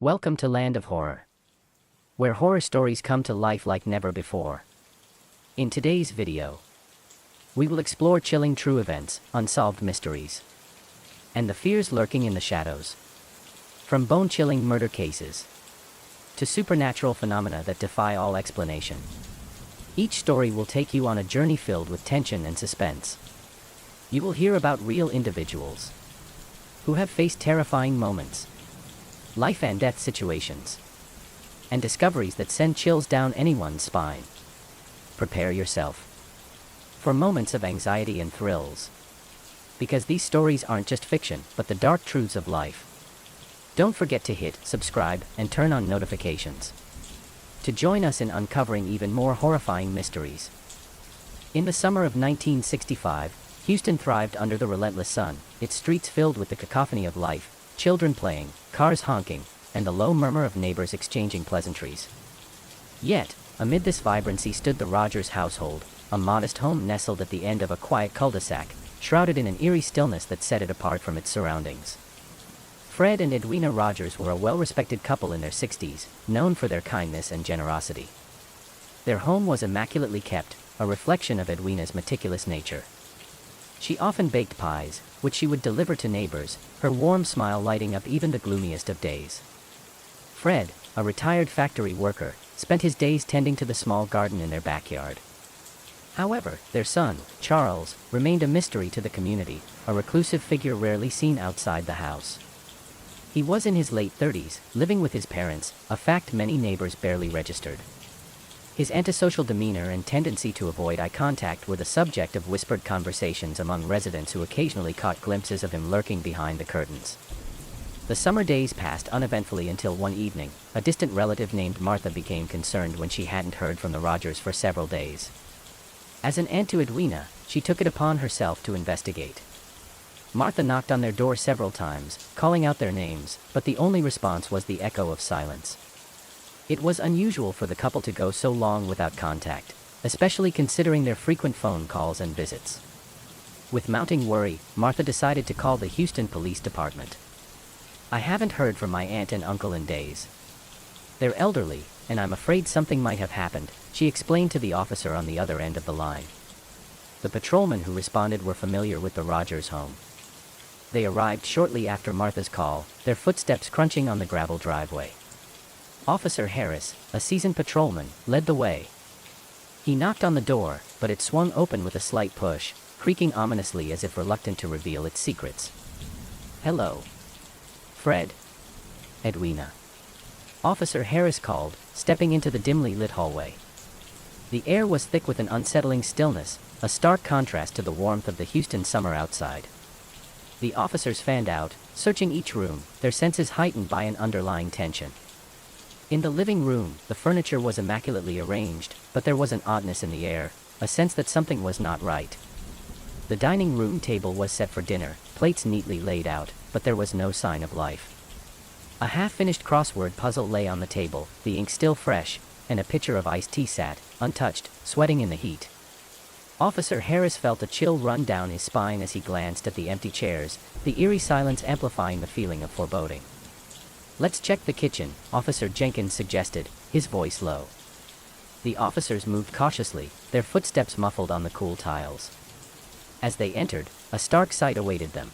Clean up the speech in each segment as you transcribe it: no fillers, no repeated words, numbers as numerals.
Welcome to Land of Horror, where horror stories come to life like never before. In today's video, we will explore chilling true events, unsolved mysteries, and the fears lurking in the shadows. From bone-chilling murder cases to supernatural phenomena that defy all explanation, each story will take you on a journey filled with tension and suspense. You will hear about real individuals who have faced terrifying moments, life and death situations, and discoveries that send chills down anyone's spine. Prepare yourself for moments of anxiety and thrills, because these stories aren't just fiction, but the dark truths of life. Don't forget to hit subscribe and turn on notifications to join us in uncovering even more horrifying mysteries. In the summer of 1965, Houston thrived under the relentless sun, its streets filled with the cacophony of life, children playing, cars honking, and the low murmur of neighbors exchanging pleasantries. Yet, amid this vibrancy stood the Rogers household, a modest home nestled at the end of a quiet cul-de-sac, shrouded in an eerie stillness that set it apart from its surroundings. Fred and Edwina Rogers were a well-respected couple in their 60s, known for their kindness and generosity. Their home was immaculately kept, a reflection of Edwina's meticulous nature. She often baked pies, which she would deliver to neighbors, her warm smile lighting up even the gloomiest of days. Fred, a retired factory worker, spent his days tending to the small garden in their backyard. However, their son, Charles, remained a mystery to the community, a reclusive figure rarely seen outside the house. He was in his late 30s, living with his parents, a fact many neighbors barely registered. His antisocial demeanor and tendency to avoid eye contact were the subject of whispered conversations among residents who occasionally caught glimpses of him lurking behind the curtains. The summer days passed uneventfully until one evening, a distant relative named Martha became concerned when she hadn't heard from the Rogers for several days. As an aunt to Edwina, she took it upon herself to investigate. Martha knocked on their door several times, calling out their names, but the only response was the echo of silence. It was unusual for the couple to go so long without contact, especially considering their frequent phone calls and visits. With mounting worry, Martha decided to call the Houston Police Department. "I haven't heard from my aunt and uncle in days. They're elderly, and I'm afraid something might have happened," she explained to the officer on the other end of the line. The patrolmen who responded were familiar with the Rogers home. They arrived shortly after Martha's call, their footsteps crunching on the gravel driveway. Officer Harris, a seasoned patrolman, led the way. He knocked on the door, but it swung open with a slight push, creaking ominously as if reluctant to reveal its secrets. "Hello, Fred." "Edwina," Officer Harris called, stepping into the dimly lit hallway. The air was thick with an unsettling stillness, a stark contrast to the warmth of the Houston summer outside. The officers fanned out, searching each room, their senses heightened by an underlying tension. In the living room, the furniture was immaculately arranged, but there was an oddness in the air, a sense that something was not right. The dining room table was set for dinner, plates neatly laid out, but there was no sign of life. A half-finished crossword puzzle lay on the table, the ink still fresh, and a pitcher of iced tea sat, untouched, sweating in the heat. Officer Harris felt a chill run down his spine as he glanced at the empty chairs, the eerie silence amplifying the feeling of foreboding. "Let's check the kitchen," Officer Jenkins suggested, his voice low. The officers moved cautiously, their footsteps muffled on the cool tiles. As they entered, a stark sight awaited them.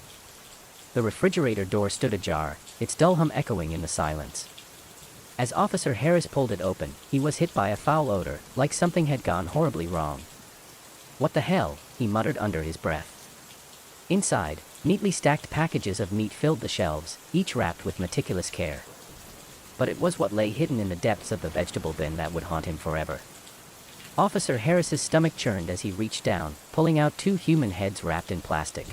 The refrigerator door stood ajar, its dull hum echoing in the silence. As Officer Harris pulled it open, he was hit by a foul odor, like something had gone horribly wrong. "What the hell?" he muttered under his breath. Inside, neatly stacked packages of meat filled the shelves, each wrapped with meticulous care. But it was what lay hidden in the depths of the vegetable bin that would haunt him forever. Officer Harris's stomach churned as he reached down, pulling out two human heads wrapped in plastic.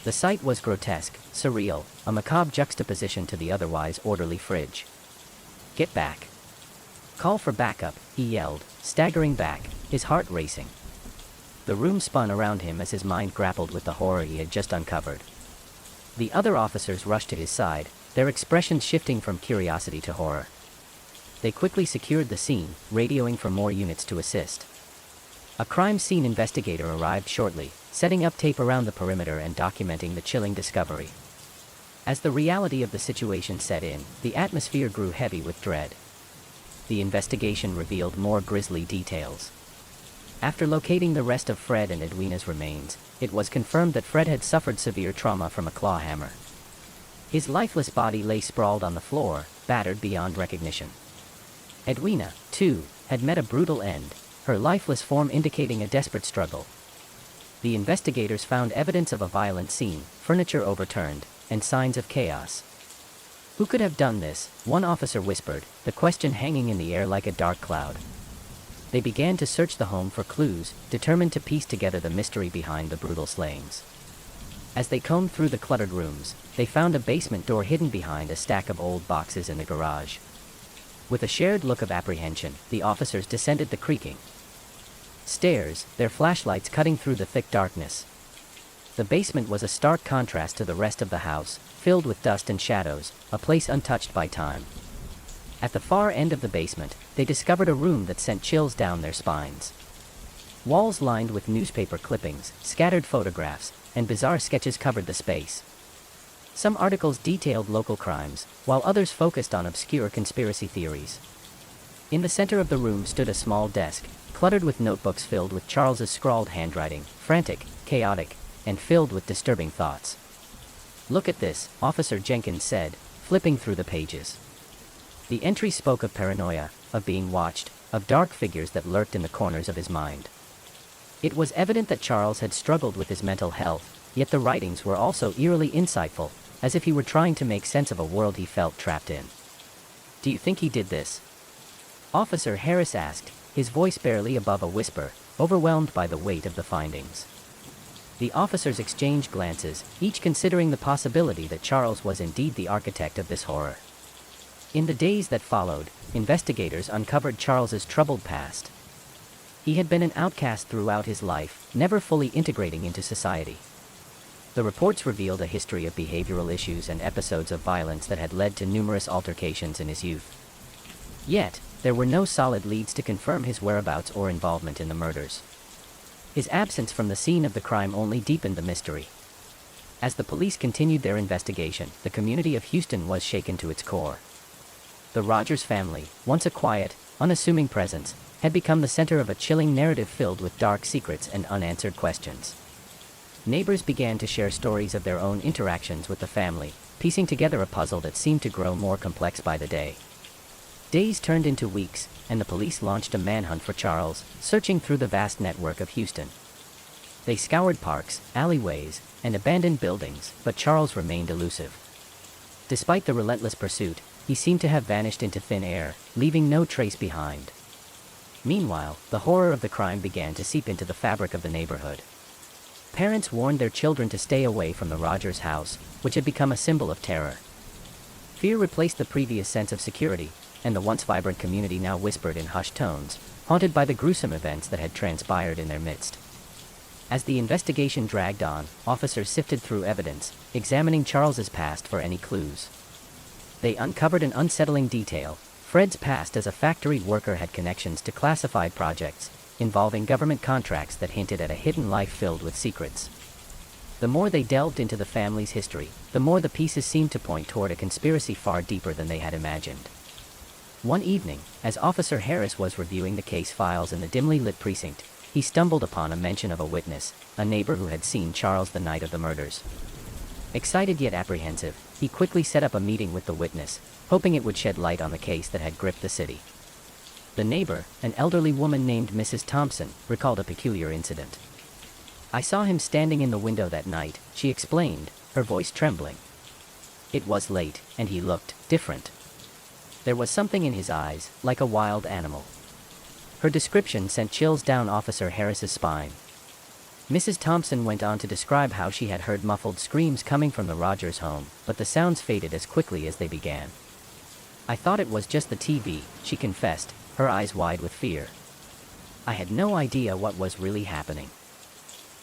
The sight was grotesque, surreal, a macabre juxtaposition to the otherwise orderly fridge. "Get back. Call for backup," he yelled, staggering back, his heart racing. The room spun around him as his mind grappled with the horror he had just uncovered. The other officers rushed to his side, their expressions shifting from curiosity to horror. They quickly secured the scene, radioing for more units to assist. A crime scene investigator arrived shortly, setting up tape around the perimeter and documenting the chilling discovery. As the reality of the situation set in, the atmosphere grew heavy with dread. The investigation revealed more grisly details. After locating the rest of Fred and Edwina's remains, it was confirmed that Fred had suffered severe trauma from a claw hammer. His lifeless body lay sprawled on the floor, battered beyond recognition. Edwina, too, had met a brutal end, her lifeless form indicating a desperate struggle. The investigators found evidence of a violent scene, furniture overturned, and signs of chaos. Who could have done this? One officer whispered, the question hanging in the air like a dark cloud. They began to search the home for clues, determined to piece together the mystery behind the brutal slayings. As they combed through the cluttered rooms, they found a basement door hidden behind a stack of old boxes in the garage. With a shared look of apprehension, the officers descended the creaking stairs, their flashlights cutting through the thick darkness. The basement was a stark contrast to the rest of the house, filled with dust and shadows, a place untouched by time. At the far end of the basement, they discovered a room that sent chills down their spines. Walls lined with newspaper clippings, scattered photographs, and bizarre sketches covered the space. Some articles detailed local crimes, while others focused on obscure conspiracy theories. In the center of the room stood a small desk, cluttered with notebooks filled with Charles's scrawled handwriting, frantic, chaotic, and filled with disturbing thoughts. "Look at this," Officer Jenkins said, flipping through the pages. The entry spoke of paranoia, of being watched, of dark figures that lurked in the corners of his mind. It was evident that Charles had struggled with his mental health, yet the writings were also eerily insightful, as if he were trying to make sense of a world he felt trapped in. "Do you think he did this?" Officer Harris asked, his voice barely above a whisper, overwhelmed by the weight of the findings. The officers exchanged glances, each considering the possibility that Charles was indeed the architect of this horror. In the days that followed, investigators uncovered Charles's troubled past. He had been an outcast throughout his life, never fully integrating into society. The reports revealed a history of behavioral issues and episodes of violence that had led to numerous altercations in his youth. Yet, there were no solid leads to confirm his whereabouts or involvement in the murders. His absence from the scene of the crime only deepened the mystery. As the police continued their investigation, the community of Houston was shaken to its core. The Rogers family, once a quiet, unassuming presence, had become the center of a chilling narrative filled with dark secrets and unanswered questions. Neighbors began to share stories of their own interactions with the family, piecing together a puzzle that seemed to grow more complex by the day. Days turned into weeks, and the police launched a manhunt for Charles, searching through the vast network of Houston. They scoured parks, alleyways, and abandoned buildings, but Charles remained elusive. Despite the relentless pursuit, he seemed to have vanished into thin air, leaving no trace behind. Meanwhile, the horror of the crime began to seep into the fabric of the neighborhood. Parents warned their children to stay away from the Rogers house, which had become a symbol of terror. Fear replaced the previous sense of security, and the once vibrant community now whispered in hushed tones, haunted by the gruesome events that had transpired in their midst. As the investigation dragged on, officers sifted through evidence, examining Charles's past for any clues. They uncovered an unsettling detail. Fred's past as a factory worker had connections to classified projects, involving government contracts that hinted at a hidden life filled with secrets. The more they delved into the family's history, the more the pieces seemed to point toward a conspiracy far deeper than they had imagined. One evening, as Officer Harris was reviewing the case files in the dimly lit precinct, he stumbled upon a mention of a witness, a neighbor who had seen Charles the night of the murders. Excited yet apprehensive, he quickly set up a meeting with the witness, hoping it would shed light on the case that had gripped the city. The neighbor, an elderly woman named Mrs. Thompson, recalled a peculiar incident. "I saw him standing in the window that night," she explained, her voice trembling. "It was late, and he looked different. There was something in his eyes, like a wild animal." Her description sent chills down Officer Harris's spine. Mrs. Thompson went on to describe how she had heard muffled screams coming from the Rogers home, but the sounds faded as quickly as they began. "I thought it was just the TV," she confessed, her eyes wide with fear. "I had no idea what was really happening."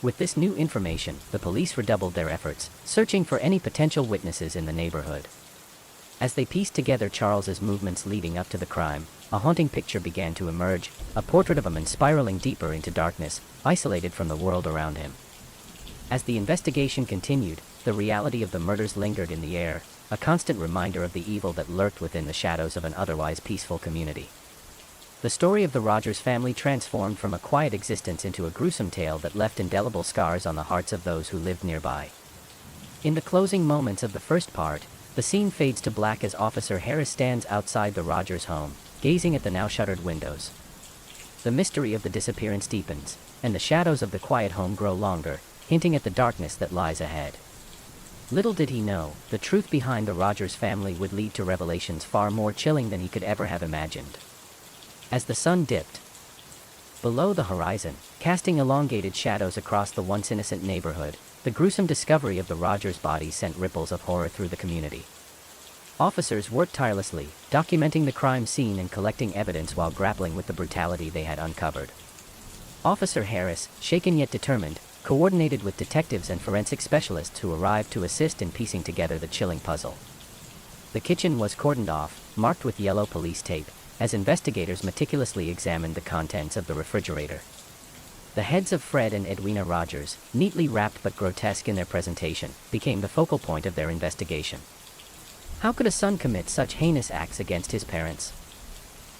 With this new information, the police redoubled their efforts, searching for any potential witnesses in the neighborhood. As they pieced together Charles's movements leading up to the crime, a haunting picture began to emerge, a portrait of a man spiraling deeper into darkness, isolated from the world around him. As the investigation continued, the reality of the murders lingered in the air, a constant reminder of the evil that lurked within the shadows of an otherwise peaceful community. The story of the Rogers family transformed from a quiet existence into a gruesome tale that left indelible scars on the hearts of those who lived nearby. In the closing moments of the first part, the scene fades to black as Officer Harris stands outside the Rogers home, gazing at the now shuttered windows. The mystery of the disappearance deepens, and the shadows of the quiet home grow longer, hinting at the darkness that lies ahead. Little did he know, the truth behind the Rogers family would lead to revelations far more chilling than he could ever have imagined. As the sun dipped below the horizon, casting elongated shadows across the once innocent neighborhood, the gruesome discovery of the Rogers bodies sent ripples of horror through the community. Officers worked tirelessly, documenting the crime scene and collecting evidence while grappling with the brutality they had uncovered. Officer Harris, shaken yet determined, coordinated with detectives and forensic specialists who arrived to assist in piecing together the chilling puzzle. The kitchen was cordoned off, marked with yellow police tape, as investigators meticulously examined the contents of the refrigerator. The heads of Fred and Edwina Rogers, neatly wrapped but grotesque in their presentation, became the focal point of their investigation. How could a son commit such heinous acts against his parents?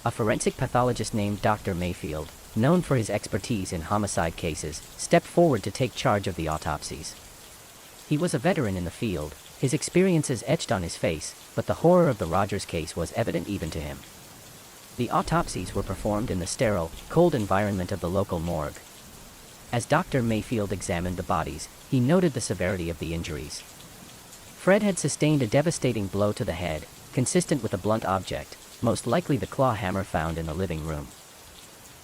A forensic pathologist named Dr. Mayfield, known for his expertise in homicide cases, stepped forward to take charge of the autopsies. He was a veteran in the field, his experiences etched on his face, but the horror of the Rogers case was evident even to him. The autopsies were performed in the sterile, cold environment of the local morgue. As Dr. Mayfield examined the bodies, he noted the severity of the injuries. Fred had sustained a devastating blow to the head, consistent with a blunt object, most likely the claw hammer found in the living room.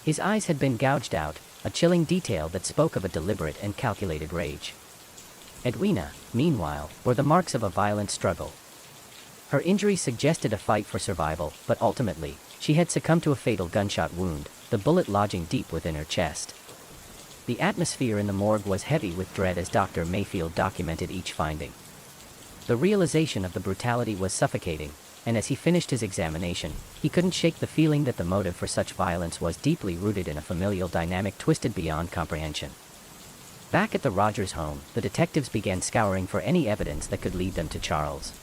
His eyes had been gouged out, a chilling detail that spoke of a deliberate and calculated rage. Edwina, meanwhile, bore the marks of a violent struggle. Her injuries suggested a fight for survival, but ultimately, she had succumbed to a fatal gunshot wound, the bullet lodging deep within her chest. The atmosphere in the morgue was heavy with dread as Dr. Mayfield documented each finding. The realization of the brutality was suffocating, and as he finished his examination, he couldn't shake the feeling that the motive for such violence was deeply rooted in a familial dynamic twisted beyond comprehension. Back at the Rogers home, the detectives began scouring for any evidence that could lead them to Charles.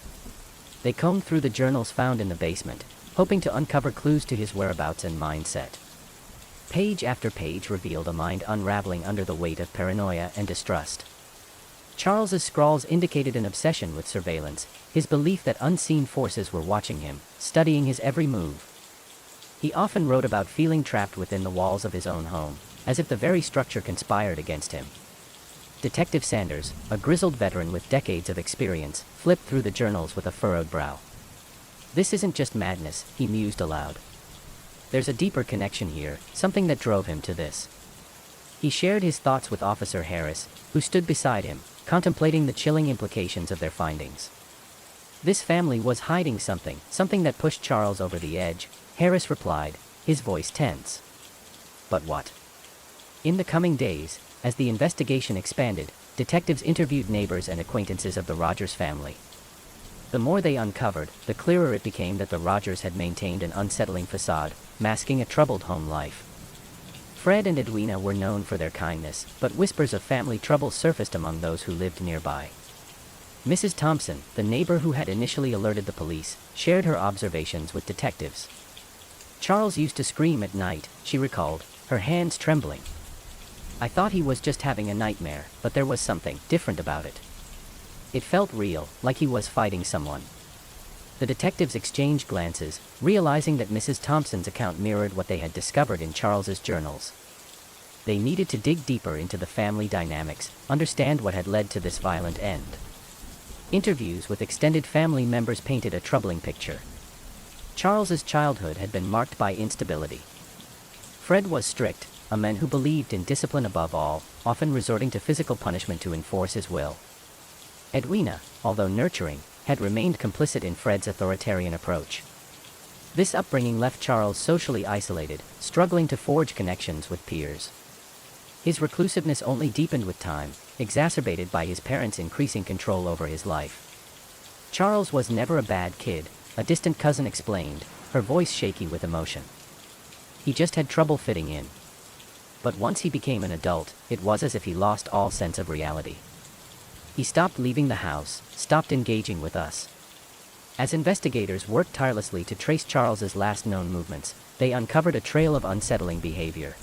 They combed through the journals found in the basement, hoping to uncover clues to his whereabouts and mindset. Page after page revealed a mind unraveling under the weight of paranoia and distrust. Charles's scrawls indicated an obsession with surveillance, his belief that unseen forces were watching him, studying his every move. He often wrote about feeling trapped within the walls of his own home, as if the very structure conspired against him. Detective Sanders, a grizzled veteran with decades of experience, flipped through the journals with a furrowed brow. "This isn't just madness," he mused aloud. "There's a deeper connection here, something that drove him to this." He shared his thoughts with Officer Harris, who stood beside him, contemplating the chilling implications of their findings. This family was hiding something that pushed Charles over the edge, Harris replied, his voice tense. But what? In the coming days, as the investigation expanded, detectives interviewed neighbors and acquaintances of the Rogers family. The more they uncovered, the clearer it became that the Rogers had maintained an unsettling facade, masking a troubled home life. Fred and Edwina were known for their kindness, but whispers of family trouble surfaced among those who lived nearby. Mrs. Thompson, the neighbor who had initially alerted the police, shared her observations with detectives. "Charles used to scream at night," she recalled, her hands trembling. "I thought he was just having a nightmare, but there was something different about it. It felt real, like he was fighting someone." The detectives exchanged glances, realizing that Mrs. Thompson's account mirrored what they had discovered in Charles's journals. They needed to dig deeper into the family dynamics, understand what had led to this violent end. Interviews with extended family members painted a troubling picture. Charles's childhood had been marked by instability. Fred was strict, a man who believed in discipline above all, often resorting to physical punishment to enforce his will. Edwina, although nurturing, had remained complicit in Fred's authoritarian approach. This upbringing left Charles socially isolated, struggling to forge connections with peers. His reclusiveness only deepened with time, exacerbated by his parents' increasing control over his life. "Charles was never a bad kid," a distant cousin explained, her voice shaky with emotion. "He just had trouble fitting in. But once he became an adult, it was as if he lost all sense of reality." He stopped leaving the house, stopped engaging with us. As investigators worked tirelessly to trace Charles's last known movements, they uncovered a trail of unsettling behavior.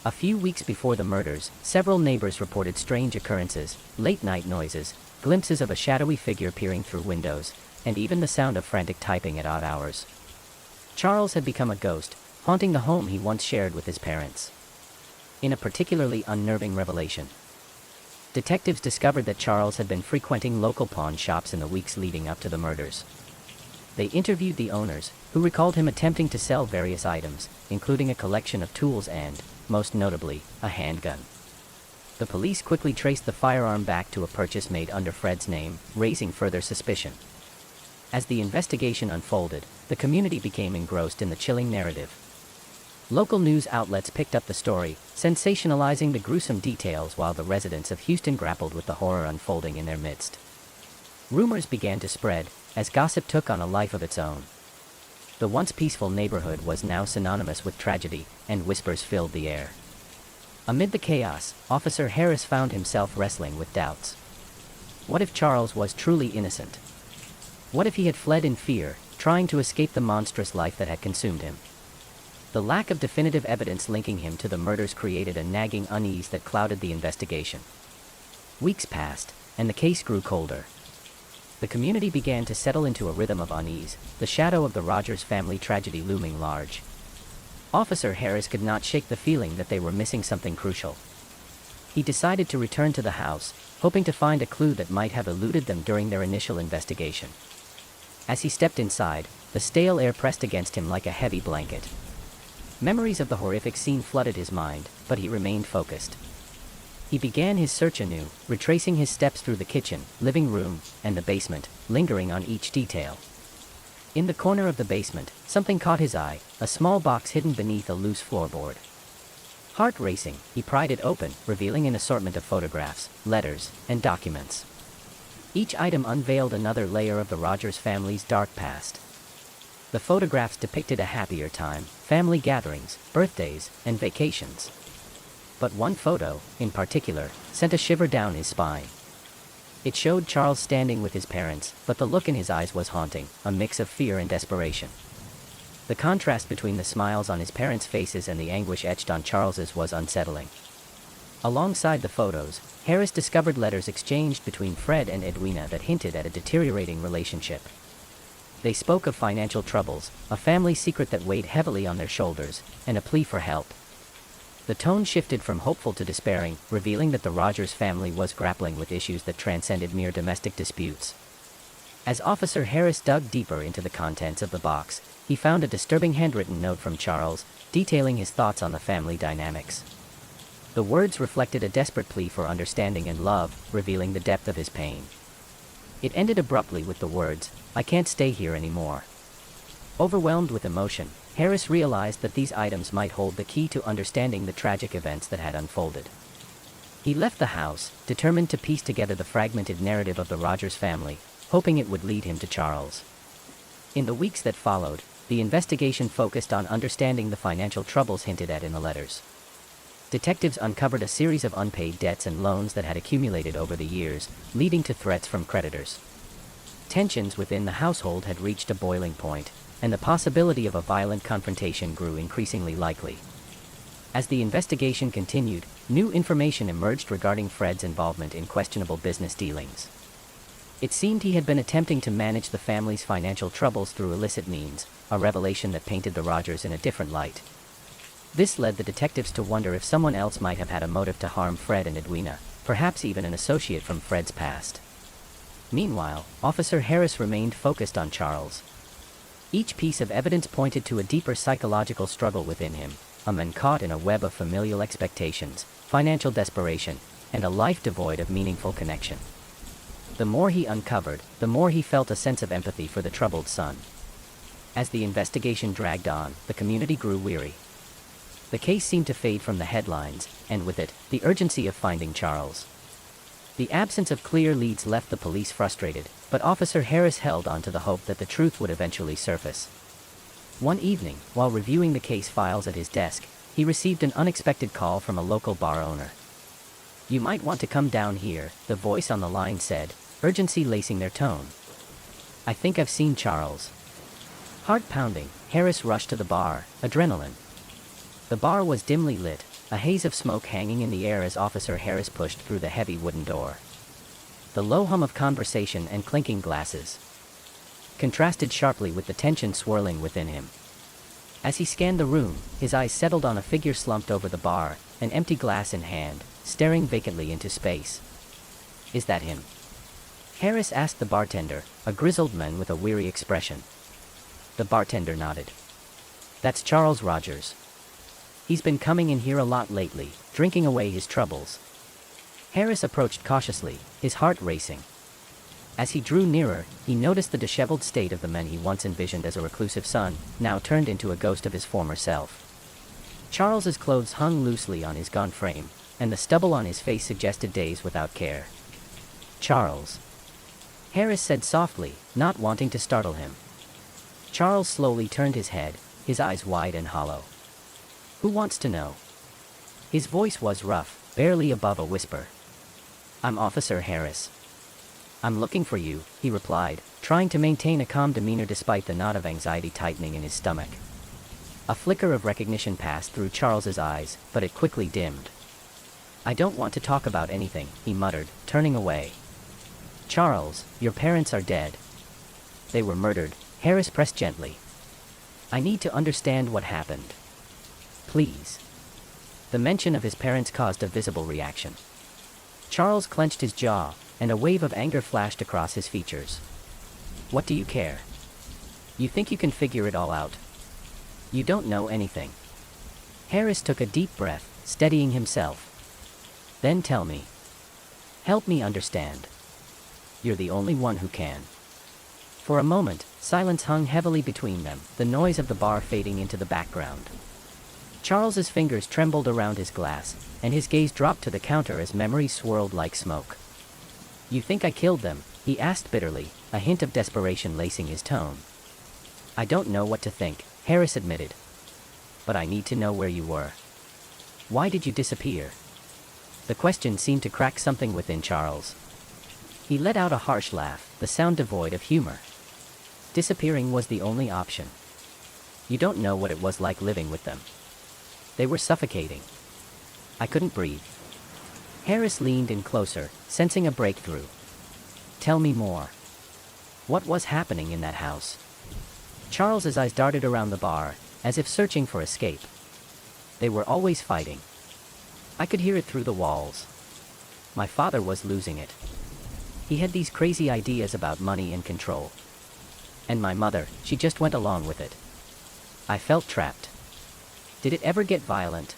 A few weeks before the murders, several neighbors reported strange occurrences, late-night noises, glimpses of a shadowy figure peering through windows, and even the sound of frantic typing at odd hours. Charles had become a ghost, haunting the home he once shared with his parents. In a particularly unnerving revelation, detectives discovered that Charles had been frequenting local pawn shops in the weeks leading up to the murders. They interviewed the owners, who recalled him attempting to sell various items, including a collection of tools and, most notably, a handgun. The police quickly traced the firearm back to a purchase made under Fred's name, raising further suspicion. As the investigation unfolded, the community became engrossed in the chilling narrative. Local news outlets picked up the story, sensationalizing the gruesome details while the residents of Houston grappled with the horror unfolding in their midst. Rumors began to spread, as gossip took on a life of its own. The once peaceful neighborhood was now synonymous with tragedy, and whispers filled the air. Amid the chaos, Officer Harris found himself wrestling with doubts. What if Charles was truly innocent? What if he had fled in fear, trying to escape the monstrous life that had consumed him? The lack of definitive evidence linking him to the murders created a nagging unease that clouded the investigation. Weeks passed, and the case grew colder. The community began to settle into a rhythm of unease, the shadow of the Rogers family tragedy looming large. Officer Harris could not shake the feeling that they were missing something crucial. He decided to return to the house, hoping to find a clue that might have eluded them during their initial investigation. As he stepped inside, the stale air pressed against him like a heavy blanket. Memories of the horrific scene flooded his mind, but he remained focused. He began his search anew, retracing his steps through the kitchen, living room, and the basement, lingering on each detail. In the corner of the basement, something caught his eye, a small box hidden beneath a loose floorboard. Heart racing, he pried it open, revealing an assortment of photographs, letters, and documents. Each item unveiled another layer of the Rogers family's dark past. The photographs depicted a happier time, family gatherings, birthdays, and vacations. But one photo, in particular, sent a shiver down his spine. It showed Charles standing with his parents, but the look in his eyes was haunting, a mix of fear and desperation. The contrast between the smiles on his parents' faces and the anguish etched on Charles's was unsettling. Alongside the photos, Harris discovered letters exchanged between Fred and Edwina that hinted at a deteriorating relationship. They spoke of financial troubles, a family secret that weighed heavily on their shoulders, and a plea for help. The tone shifted from hopeful to despairing, revealing that the Rogers family was grappling with issues that transcended mere domestic disputes. As Officer Harris dug deeper into the contents of the box, he found a disturbing handwritten note from Charles, detailing his thoughts on the family dynamics. The words reflected a desperate plea for understanding and love, revealing the depth of his pain. It ended abruptly with the words, "I can't stay here anymore." Overwhelmed with emotion, Harris realized that these items might hold the key to understanding the tragic events that had unfolded. He left the house, determined to piece together the fragmented narrative of the Rogers family, hoping it would lead him to Charles. In the weeks that followed, the investigation focused on understanding the financial troubles hinted at in the letters. Detectives uncovered a series of unpaid debts and loans that had accumulated over the years, leading to threats from creditors. Tensions within the household had reached a boiling point, and the possibility of a violent confrontation grew increasingly likely. As the investigation continued, new information emerged regarding Fred's involvement in questionable business dealings. It seemed he had been attempting to manage the family's financial troubles through illicit means, a revelation that painted the Rogers in a different light. This led the detectives to wonder if someone else might have had a motive to harm Fred and Edwina, perhaps even an associate from Fred's past. Meanwhile, Officer Harris remained focused on Charles. Each piece of evidence pointed to a deeper psychological struggle within him, a man caught in a web of familial expectations, financial desperation, and a life devoid of meaningful connection. The more he uncovered, the more he felt a sense of empathy for the troubled son. As the investigation dragged on, the community grew weary. The case seemed to fade from the headlines, and with it, the urgency of finding Charles. The absence of clear leads left the police frustrated, but Officer Harris held on to the hope that the truth would eventually surface. One evening, while reviewing the case files at his desk, he received an unexpected call from a local bar owner. "You might want to come down here," the voice on the line said, urgency lacing their tone. "I think I've seen Charles." Heart pounding, Harris rushed to the bar, adrenaline. The bar was dimly lit, a haze of smoke hanging in the air as Officer Harris pushed through the heavy wooden door. The low hum of conversation and clinking glasses contrasted sharply with the tension swirling within him. As he scanned the room, his eyes settled on a figure slumped over the bar, an empty glass in hand, staring vacantly into space. "Is that him?" Harris asked the bartender, a grizzled man with a weary expression. The bartender nodded. "That's Charles Rogers. He's been coming in here a lot lately, drinking away his troubles." Harris approached cautiously, his heart racing. As he drew nearer, he noticed the disheveled state of the man he once envisioned as a reclusive son, now turned into a ghost of his former self. Charles's clothes hung loosely on his gaunt frame, and the stubble on his face suggested days without care. "Charles," Harris said softly, not wanting to startle him. Charles slowly turned his head, his eyes wide and hollow. "Who wants to know?" His voice was rough, barely above a whisper. "I'm Officer Harris." "I'm looking for you," he replied, trying to maintain a calm demeanor despite the knot of anxiety tightening in his stomach. A flicker of recognition passed through Charles's eyes, but it quickly dimmed. "I don't want to talk about anything," he muttered, turning away. "Charles, your parents are dead." "They were murdered," Harris pressed gently. "I need to understand what happened. Please." The mention of his parents caused a visible reaction. Charles clenched his jaw, and a wave of anger flashed across his features. "What do you care? You think you can figure it all out? You don't know anything." Harris took a deep breath, steadying himself. "Then tell me. Help me understand. You're the only one who can." For a moment, silence hung heavily between them, the noise of the bar fading into the background. Charles's fingers trembled around his glass, and his gaze dropped to the counter as memories swirled like smoke. "You think I killed them?" he asked bitterly, a hint of desperation lacing his tone. "I don't know what to think," Harris admitted. "But I need to know where you were. Why did you disappear?" The question seemed to crack something within Charles. He let out a harsh laugh, the sound devoid of humor. "Disappearing was the only option. You don't know what it was like living with them. They were suffocating. I couldn't breathe." Harris leaned in closer, sensing a breakthrough. "Tell me more. What was happening in that house?" Charles's eyes darted around the bar, as if searching for escape. "They were always fighting. I could hear it through the walls. My father was losing it. He had these crazy ideas about money and control. And my mother, she just went along with it. I felt trapped." "Did it ever get violent?"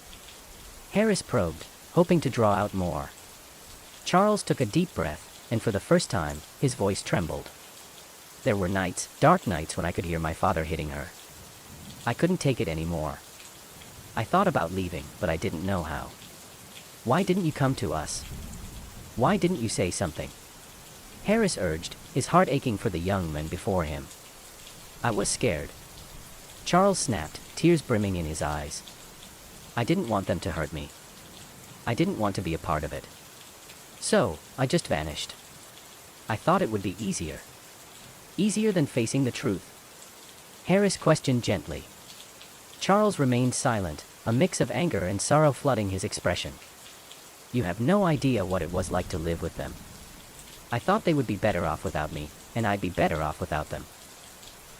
Harris probed, hoping to draw out more. Charles took a deep breath, and for the first time, his voice trembled. "There were nights, dark nights, when I could hear my father hitting her. I couldn't take it anymore. I thought about leaving, but I didn't know how. Why didn't you come to us? Why didn't you say something?" Harris urged, his heart aching for the young man before him. "I was scared." Charles snapped, tears brimming in his eyes. "I didn't want them to hurt me. I didn't want to be a part of it. So, I just vanished. I thought it would be easier. Easier than facing the truth." Harris questioned gently. Charles remained silent, a mix of anger and sorrow flooding his expression. "You have no idea what it was like to live with them. I thought they would be better off without me, and I'd be better off without them."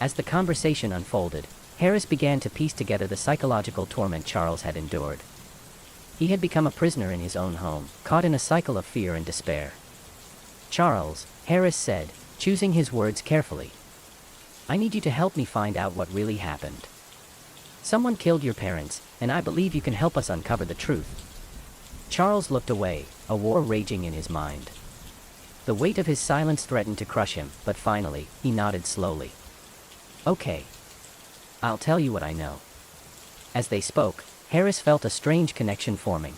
As the conversation unfolded, Harris began to piece together the psychological torment Charles had endured. He had become a prisoner in his own home, caught in a cycle of fear and despair. "Charles," Harris said, choosing his words carefully, "I need you to help me find out what really happened. Someone killed your parents, and I believe you can help us uncover the truth." Charles looked away, a war raging in his mind. The weight of his silence threatened to crush him, but finally, he nodded slowly. "Okay. I'll tell you what I know." As they spoke, Harris felt a strange connection forming.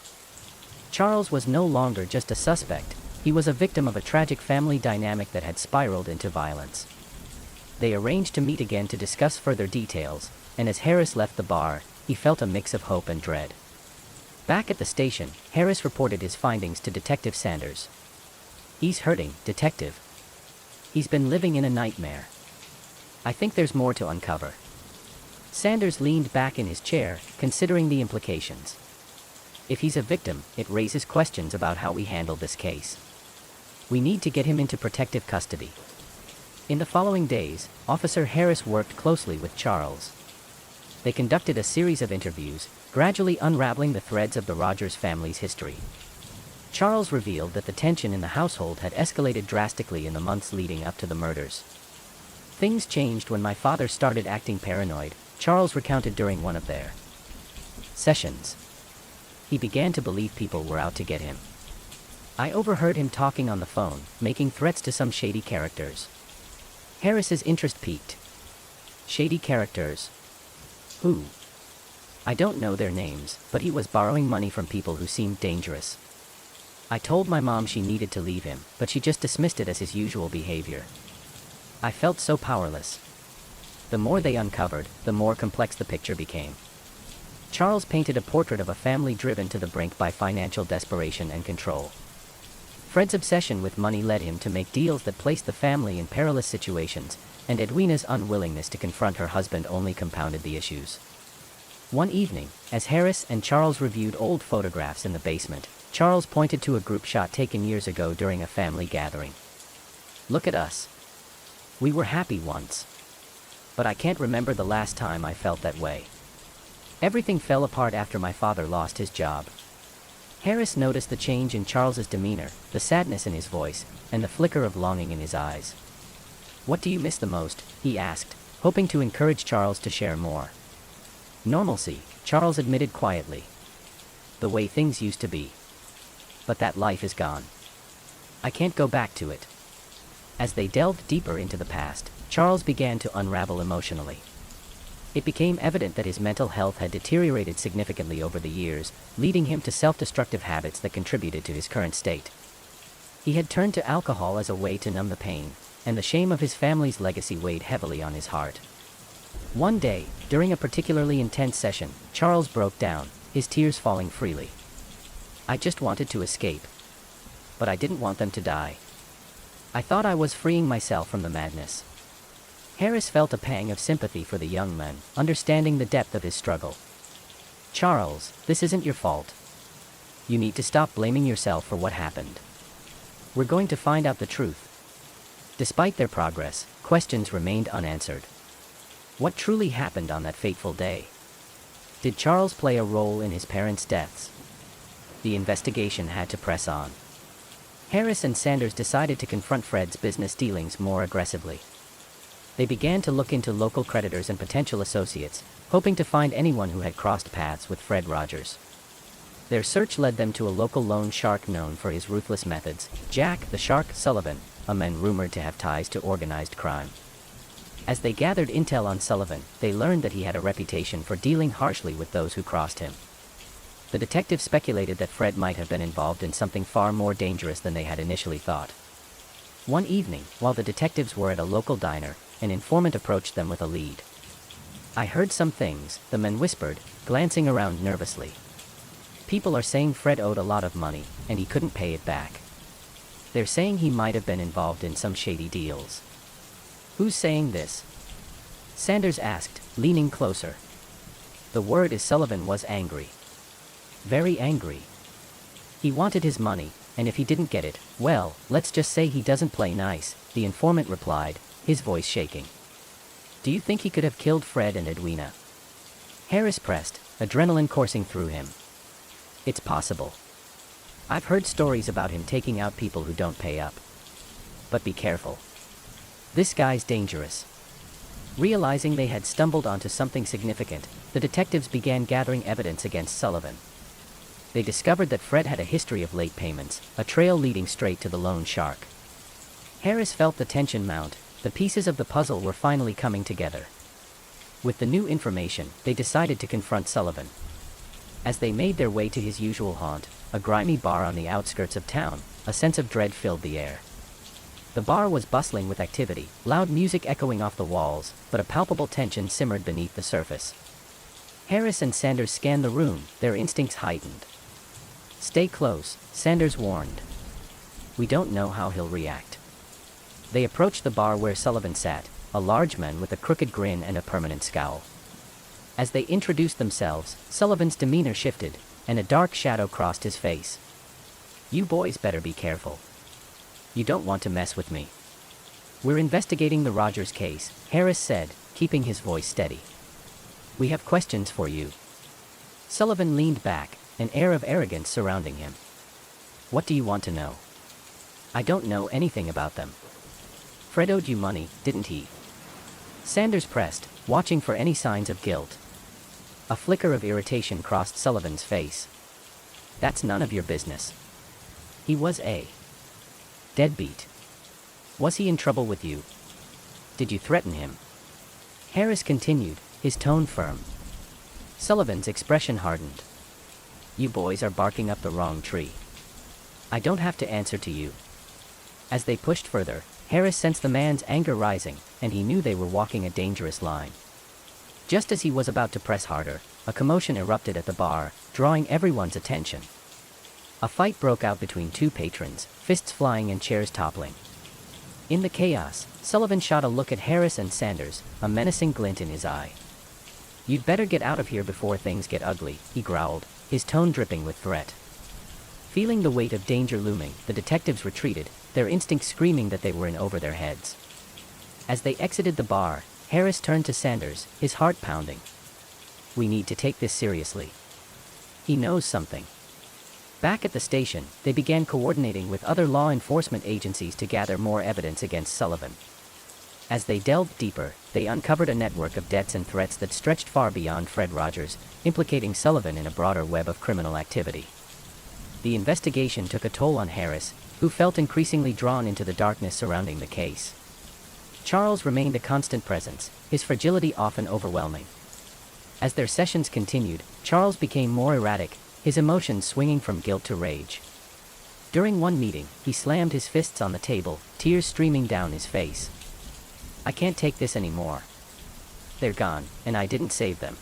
Charles was no longer just a suspect, he was a victim of a tragic family dynamic that had spiraled into violence. They arranged to meet again to discuss further details, and as Harris left the bar, he felt a mix of hope and dread. Back at the station, Harris reported his findings to Detective Sanders. "He's hurting, Detective. He's been living in a nightmare. I think there's more to uncover." Sanders leaned back in his chair, considering the implications. If he's a victim, it raises questions about how we handle this case. We need to get him into protective custody. In the following days, Officer Harris worked closely with Charles. They conducted a series of interviews, gradually unraveling the threads of the Rogers family's history. Charles revealed that the tension in the household had escalated drastically in the months leading up to the murders. "Things changed when my father started acting paranoid," Charles recounted during one of their sessions. "He began to believe people were out to get him. I overheard him talking on the phone, making threats to some shady characters." Harris's interest peaked. "Shady characters? Who?" "I don't know their names, but he was borrowing money from people who seemed dangerous. I told my mom she needed to leave him, but she just dismissed it as his usual behavior. I felt so powerless." The more they uncovered, the more complex the picture became. Charles painted a portrait of a family driven to the brink by financial desperation and control. Fred's obsession with money led him to make deals that placed the family in perilous situations, and Edwina's unwillingness to confront her husband only compounded the issues. One evening, as Harris and Charles reviewed old photographs in the basement, Charles pointed to a group shot taken years ago during a family gathering. "Look at us. We were happy once. But I can't remember the last time I felt that way. Everything fell apart after my father lost his job." Harris noticed the change in Charles's demeanor, the sadness in his voice, and the flicker of longing in his eyes. "What do you miss the most?" he asked, hoping to encourage Charles to share more. "Normalcy," Charles admitted quietly. "The way things used to be. But that life is gone. I can't go back to it." As they delved deeper into the past, Charles began to unravel emotionally. It became evident that his mental health had deteriorated significantly over the years, leading him to self-destructive habits that contributed to his current state. He had turned to alcohol as a way to numb the pain, and the shame of his family's legacy weighed heavily on his heart. One day, during a particularly intense session, Charles broke down, his tears falling freely. "I just wanted to escape. But I didn't want them to die. I thought I was freeing myself from the madness." Harris felt a pang of sympathy for the young man, understanding the depth of his struggle. "Charles, this isn't your fault. You need to stop blaming yourself for what happened. We're going to find out the truth." Despite their progress, questions remained unanswered. What truly happened on that fateful day? Did Charles play a role in his parents' deaths? The investigation had to press on. Harris and Sanders decided to confront Fred's business dealings more aggressively. They began to look into local creditors and potential associates, hoping to find anyone who had crossed paths with Fred Rogers. Their search led them to a local loan shark known for his ruthless methods, Jack the Shark Sullivan, a man rumored to have ties to organized crime. As they gathered intel on Sullivan, they learned that he had a reputation for dealing harshly with those who crossed him. The detectives speculated that Fred might have been involved in something far more dangerous than they had initially thought. One evening, while the detectives were at a local diner, an informant approached them with a lead. "I heard some things," the man whispered, glancing around nervously. "People are saying Fred owed a lot of money, and he couldn't pay it back. They're saying he might have been involved in some shady deals." "Who's saying this?" Sanders asked, leaning closer. "The word is Sullivan was angry. Very angry. He wanted his money, and if he didn't get it, well, let's just say he doesn't play nice," the informant replied, his voice shaking. "Do you think he could have killed Fred and Edwina?" Harris pressed, adrenaline coursing through him. "It's possible. I've heard stories about him taking out people who don't pay up. But be careful. This guy's dangerous." Realizing they had stumbled onto something significant, the detectives began gathering evidence against Sullivan. They discovered that Fred had a history of late payments, a trail leading straight to the loan shark. Harris felt the tension mount. The pieces of the puzzle were finally coming together. With the new information, they decided to confront Sullivan. As they made their way to his usual haunt, a grimy bar on the outskirts of town, a sense of dread filled the air. The bar was bustling with activity, loud music echoing off the walls, but a palpable tension simmered beneath the surface. Harris and Sanders scanned the room, their instincts heightened. Stay close, Sanders warned. We don't know how he'll react. They approached the bar where Sullivan sat, a large man with a crooked grin and a permanent scowl. As they introduced themselves, Sullivan's demeanor shifted, and a dark shadow crossed his face. You boys better be careful. You don't want to mess with me. We're investigating the Rogers case, Harris said, keeping his voice steady. We have questions for you. Sullivan leaned back, an air of arrogance surrounding him. What do you want to know? I don't know anything about them. Fred owed you money, didn't he? Sanders pressed, watching for any signs of guilt. A flicker of irritation crossed Sullivan's face. That's none of your business. He was a deadbeat. Was he in trouble with you? Did you threaten him? Harris continued, his tone firm. Sullivan's expression hardened. You boys are barking up the wrong tree. I don't have to answer to you. As they pushed further, Harris sensed the man's anger rising, and he knew they were walking a dangerous line. Just as he was about to press harder, a commotion erupted at the bar, drawing everyone's attention. A fight broke out between two patrons, fists flying and chairs toppling. In the chaos, Sullivan shot a look at Harris and Sanders, a menacing glint in his eye. You'd better get out of here before things get ugly, he growled, his tone dripping with threat. Feeling the weight of danger looming, the detectives retreated, their instincts screaming that they were in over their heads. As they exited the bar, Harris turned to Sanders, his heart pounding. We need to take this seriously. He knows something. Back at the station, they began coordinating with other law enforcement agencies to gather more evidence against Sullivan. As they delved deeper, they uncovered a network of debts and threats that stretched far beyond Fred Rogers, implicating Sullivan in a broader web of criminal activity. The investigation took a toll on Harris, who felt increasingly drawn into the darkness surrounding the case. Charles remained a constant presence, his fragility often overwhelming. As their sessions continued, Charles became more erratic, his emotions swinging from guilt to rage. During one meeting, he slammed his fists on the table, tears streaming down his face. I can't take this anymore. They're gone, and I didn't save them.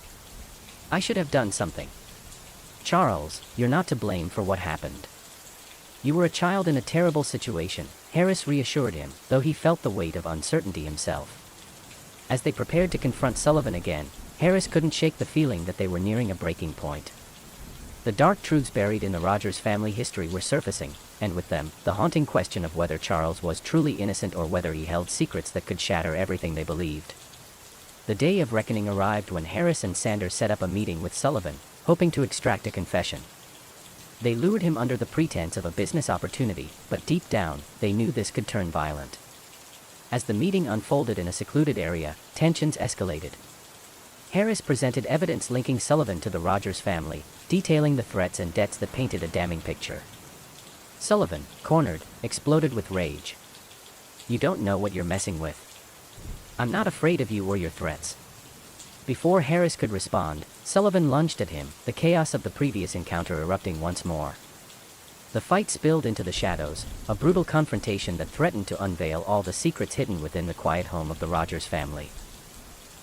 I should have done something. Charles, you're not to blame for what happened. You were a child in a terrible situation, Harris reassured him, though he felt the weight of uncertainty himself. As they prepared to confront Sullivan again, Harris couldn't shake the feeling that they were nearing a breaking point. The dark truths buried in the Rogers family history were surfacing, and with them, the haunting question of whether Charles was truly innocent or whether he held secrets that could shatter everything they believed. The day of reckoning arrived when Harris and Sanders set up a meeting with Sullivan, hoping to extract a confession. They lured him under the pretense of a business opportunity, but deep down, they knew this could turn violent. As the meeting unfolded in a secluded area, tensions escalated. Harris presented evidence linking Sullivan to the Rogers family, detailing the threats and debts that painted a damning picture. Sullivan, cornered, exploded with rage. You don't know what you're messing with. I'm not afraid of you or your threats. Before Harris could respond, Sullivan lunged at him, the chaos of the previous encounter erupting once more. The fight spilled into the shadows, a brutal confrontation that threatened to unveil all the secrets hidden within the quiet home of the Rogers family.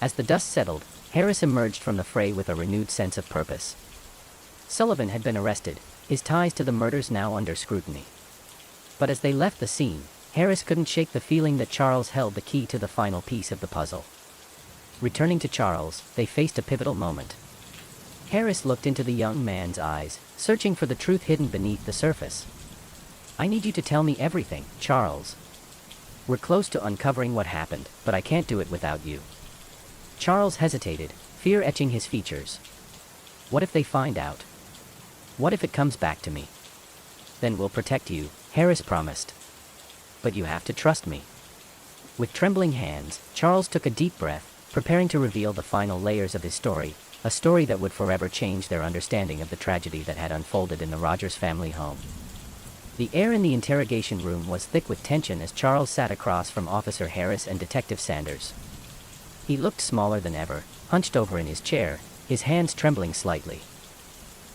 As the dust settled, Harris emerged from the fray with a renewed sense of purpose. Sullivan had been arrested, his ties to the murders now under scrutiny. But as they left the scene, Harris couldn't shake the feeling that Charles held the key to the final piece of the puzzle. Returning to Charles, they faced a pivotal moment. Harris looked into the young man's eyes, searching for the truth hidden beneath the surface. I need you to tell me everything, Charles. We're close to uncovering what happened, but I can't do it without you. Charles hesitated, fear etching his features. What if they find out? What if it comes back to me? Then we'll protect you, Harris promised. But you have to trust me. With trembling hands, Charles took a deep breath, preparing to reveal the final layers of his story, a story that would forever change their understanding of the tragedy that had unfolded in the Rogers family home. The air in the interrogation room was thick with tension as Charles sat across from Officer Harris and Detective Sanders. He looked smaller than ever, hunched over in his chair, his hands trembling slightly.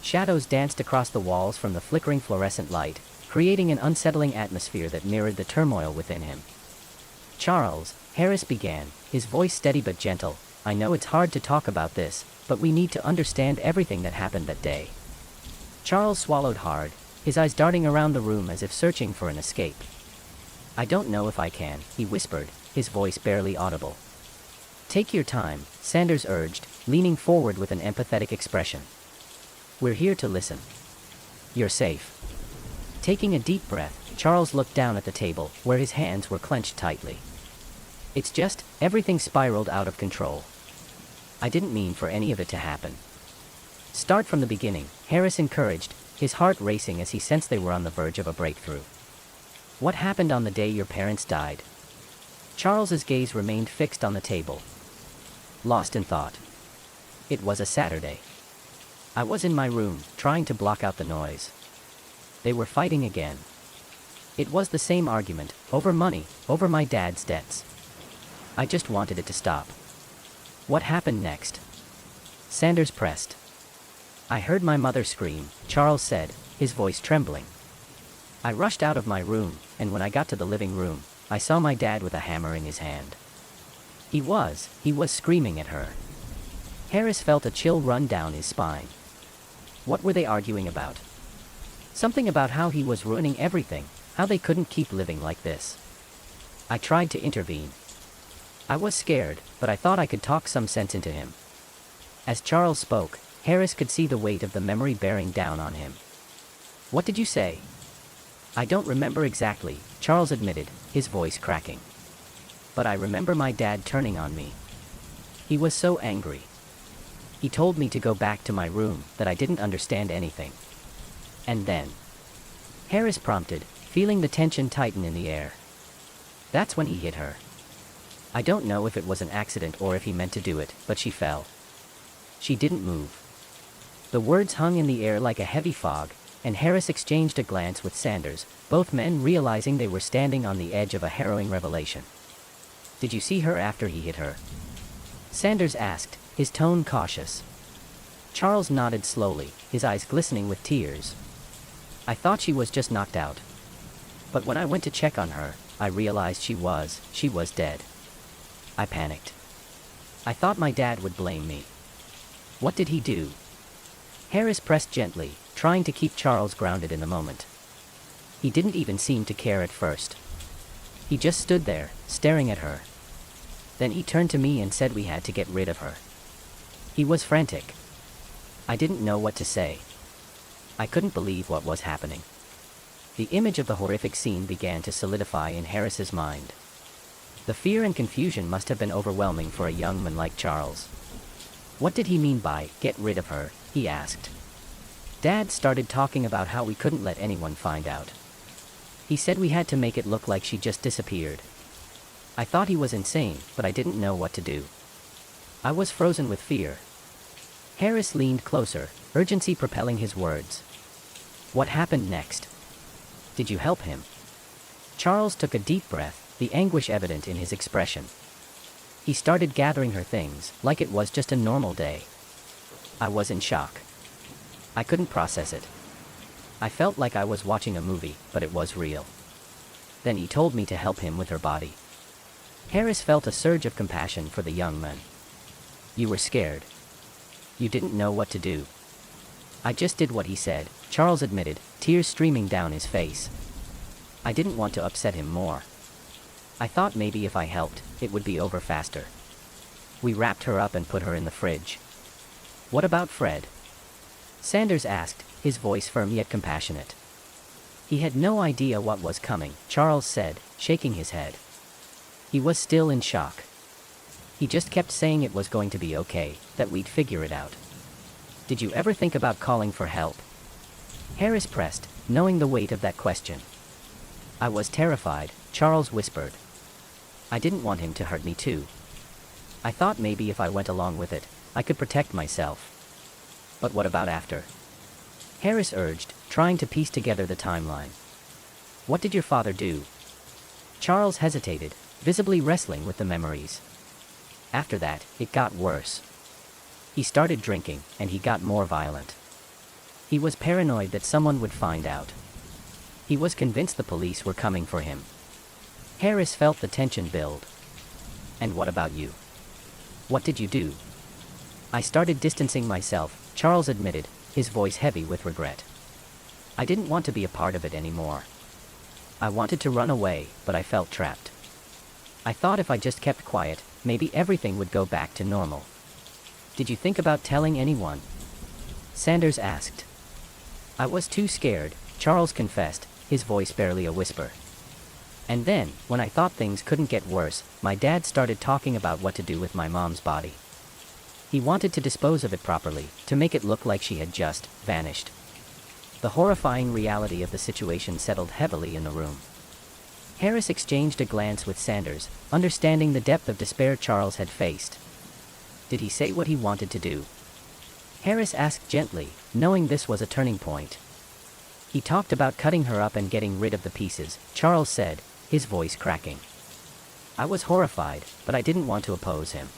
Shadows danced across the walls from the flickering fluorescent light, creating an unsettling atmosphere that mirrored the turmoil within him. Charles, Harris began, his voice steady but gentle, I know it's hard to talk about this, but we need to understand everything that happened that day. Charles swallowed hard, his eyes darting around the room as if searching for an escape. "I don't know if I can," he whispered, his voice barely audible. "Take your time," Sanders urged, leaning forward with an empathetic expression. "We're here to listen. You're safe." Taking a deep breath, Charles looked down at the table, where his hands were clenched tightly. "It's just, everything spiraled out of control. I didn't mean for any of it to happen." "Start from the beginning," Harris encouraged, his heart racing as he sensed they were on the verge of a breakthrough. "What happened on the day your parents died?" Charles's gaze remained fixed on the table, lost in thought. "It was a Saturday. I was in my room, trying to block out the noise. They were fighting again. It was the same argument, over money, over my dad's debts. I just wanted it to stop." "What happened next?" Sanders pressed. "I heard my mother scream," Charles said, his voice trembling. "I rushed out of my room, and when I got to the living room, I saw my dad with a hammer in his hand. He was screaming at her." Harris felt a chill run down his spine. What were they arguing about? Something about how he was ruining everything, how they couldn't keep living like this. I tried to intervene. I was scared, but I thought I could talk some sense into him. As Charles spoke, Harris could see the weight of the memory bearing down on him. "What did you say?" "I don't remember exactly," Charles admitted, his voice cracking. "But I remember my dad turning on me. He was so angry. He told me to go back to my room, that I didn't understand anything. And then..." Harris prompted, feeling the tension tighten in the air. "That's when he hit her. I don't know if it was an accident or if he meant to do it, but she fell. She didn't move." The words hung in the air like a heavy fog, and Harris exchanged a glance with Sanders, both men realizing they were standing on the edge of a harrowing revelation. "Did you see her after he hit her?" Sanders asked, his tone cautious. Charles nodded slowly, his eyes glistening with tears. "I thought she was just knocked out. But when I went to check on her, I realized she was dead. I panicked. I thought my dad would blame me." "What did he do?" Harris pressed gently, trying to keep Charles grounded in the moment. "He didn't even seem to care at first. He just stood there, staring at her. Then he turned to me and said we had to get rid of her. He was frantic. I didn't know what to say. I couldn't believe what was happening." The image of the horrific scene began to solidify in Harris's mind. The fear and confusion must have been overwhelming for a young man like Charles. "What did he mean by, get rid of her?" he asked. "Dad started talking about how we couldn't let anyone find out. He said we had to make it look like she just disappeared. I thought he was insane, but I didn't know what to do. I was frozen with fear." Harris leaned closer, urgency propelling his words. "What happened next? Did you help him?" Charles took a deep breath, the anguish evident in his expression. He started gathering her things, like it was just a normal day. "I was in shock. I couldn't process it. I felt like I was watching a movie, but it was real. Then he told me to help him with her body." Harris felt a surge of compassion for the young man. "You were scared. You didn't know what to do." "I just did what he said," Charles admitted, tears streaming down his face. "I didn't want to upset him more. I thought maybe if I helped, it would be over faster. We wrapped her up and put her in the fridge." "What about Fred?" Sanders asked, his voice firm yet compassionate. "He had no idea what was coming," Charles said, shaking his head. "He was still in shock. He just kept saying it was going to be okay, that we'd figure it out." "Did you ever think about calling for help?" Harris pressed, knowing the weight of that question. "I was terrified," Charles whispered. "I didn't want him to hurt me too. I thought maybe if I went along with it, I could protect myself." "But what about after?" Harris urged, trying to piece together the timeline. "What did your father do?" Charles hesitated, visibly wrestling with the memories. "After that, it got worse. He started drinking, and he got more violent. He was paranoid that someone would find out. He was convinced the police were coming for him." Harris felt the tension build. "And what about you? What did you do?" "I started distancing myself," Charles admitted, his voice heavy with regret. I didn't want to be a part of it anymore. I wanted to run away, but I felt trapped. I thought if I just kept quiet, maybe everything would go back to normal. Did you think about telling anyone? Sanders asked. I was too scared, Charles confessed, his voice barely a whisper. And then, when I thought things couldn't get worse, my dad started talking about what to do with my mom's body. He wanted to dispose of it properly, to make it look like she had just vanished. The horrifying reality of the situation settled heavily in the room. Harris exchanged a glance with Sanders, understanding the depth of despair Charles had faced. Did he say what he wanted to do? Harris asked gently, knowing this was a turning point. He talked about cutting her up and getting rid of the pieces, Charles said, his voice cracking. I was horrified, but I didn't want to oppose him.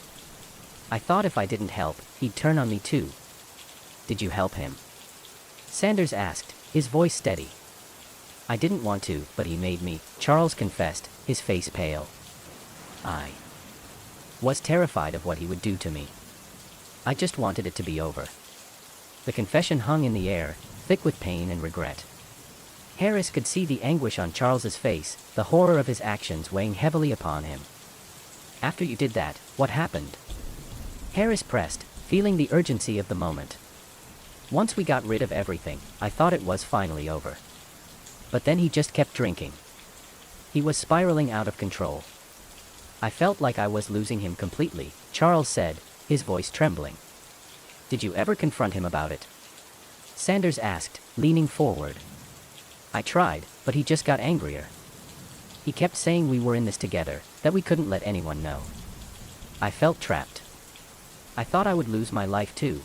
I thought if I didn't help, he'd turn on me too. Did you help him? Sanders asked, his voice steady. I didn't want to, but he made me, Charles confessed, his face pale. I was terrified of what he would do to me. I just wanted it to be over. The confession hung in the air, thick with pain and regret. Harris could see the anguish on Charles's face, the horror of his actions weighing heavily upon him. After you did that, what happened? Harris pressed, feeling the urgency of the moment. Once we got rid of everything, I thought it was finally over. But then he just kept drinking. He was spiraling out of control. I felt like I was losing him completely, Charles said, his voice trembling. Did you ever confront him about it? Sanders asked, leaning forward. I tried, but he just got angrier. He kept saying we were in this together, that we couldn't let anyone know. I felt trapped. I thought I would lose my life too.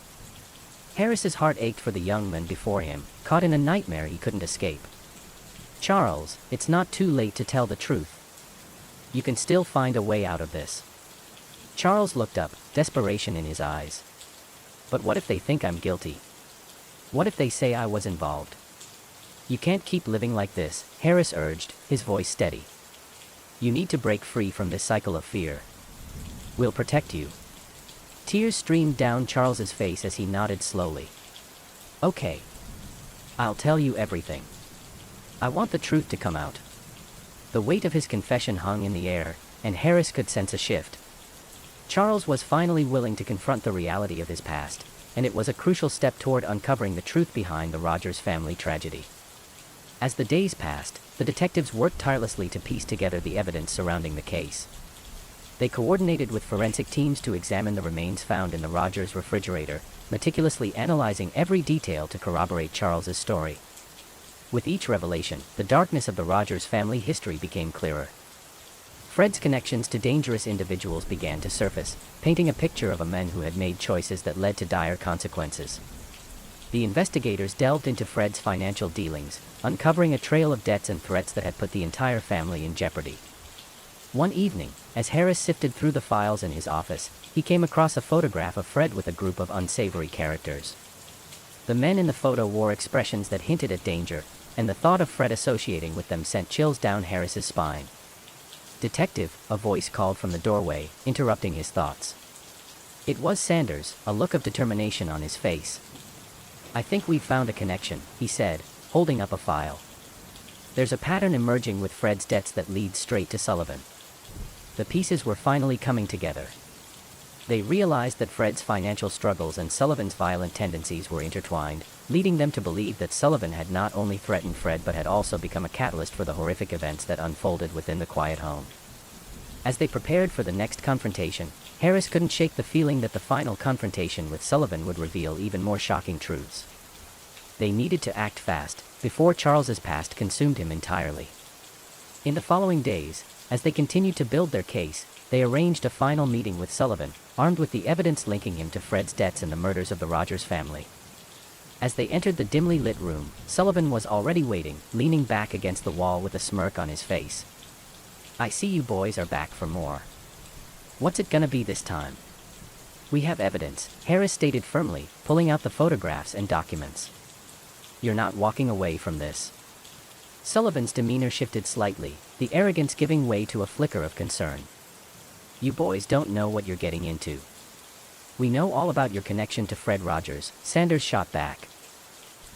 Harris's heart ached for the young man before him, caught in a nightmare he couldn't escape. Charles, it's not too late to tell the truth. You can still find a way out of this. Charles looked up, desperation in his eyes. But what if they think I'm guilty? What if they say I was involved? You can't keep living like this, Harris urged, his voice steady. You need to break free from this cycle of fear. We'll protect you. Tears streamed down Charles's face as he nodded slowly. Okay. I'll tell you everything. I want the truth to come out. The weight of his confession hung in the air, and Harris could sense a shift. Charles was finally willing to confront the reality of his past, and it was a crucial step toward uncovering the truth behind the Rogers family tragedy. As the days passed, the detectives worked tirelessly to piece together the evidence surrounding the case. They coordinated with forensic teams to examine the remains found in the Rogers refrigerator, meticulously analyzing every detail to corroborate Charles's story. With each revelation, the darkness of the Rogers family history became clearer. Fred's connections to dangerous individuals began to surface, painting a picture of a man who had made choices that led to dire consequences. The investigators delved into Fred's financial dealings, uncovering a trail of debts and threats that had put the entire family in jeopardy. One evening, as Harris sifted through the files in his office, he came across a photograph of Fred with a group of unsavory characters. The men in the photo wore expressions that hinted at danger, and the thought of Fred associating with them sent chills down Harris's spine. Detective, a voice called from the doorway, interrupting his thoughts. It was Sanders, a look of determination on his face. I think we've found a connection, he said, holding up a file. There's a pattern emerging with Fred's debts that leads straight to Sullivan. The pieces were finally coming together. They realized that Fred's financial struggles and Sullivan's violent tendencies were intertwined, leading them to believe that Sullivan had not only threatened Fred but had also become a catalyst for the horrific events that unfolded within the quiet home. As they prepared for the next confrontation, Harris couldn't shake the feeling that the final confrontation with Sullivan would reveal even more shocking truths. They needed to act fast, before Charles's past consumed him entirely. In the following days, as they continued to build their case, they arranged a final meeting with Sullivan, armed with the evidence linking him to Fred's debts and the murders of the Rogers family. As they entered the dimly lit room, Sullivan was already waiting, leaning back against the wall with a smirk on his face. I see you boys are back for more. What's it gonna be this time? We have evidence, Harris stated firmly, pulling out the photographs and documents. You're not walking away from this. Sullivan's demeanor shifted slightly, the arrogance giving way to a flicker of concern. You boys don't know what you're getting into. We know all about your connection to Fred Rogers, Sanders shot back.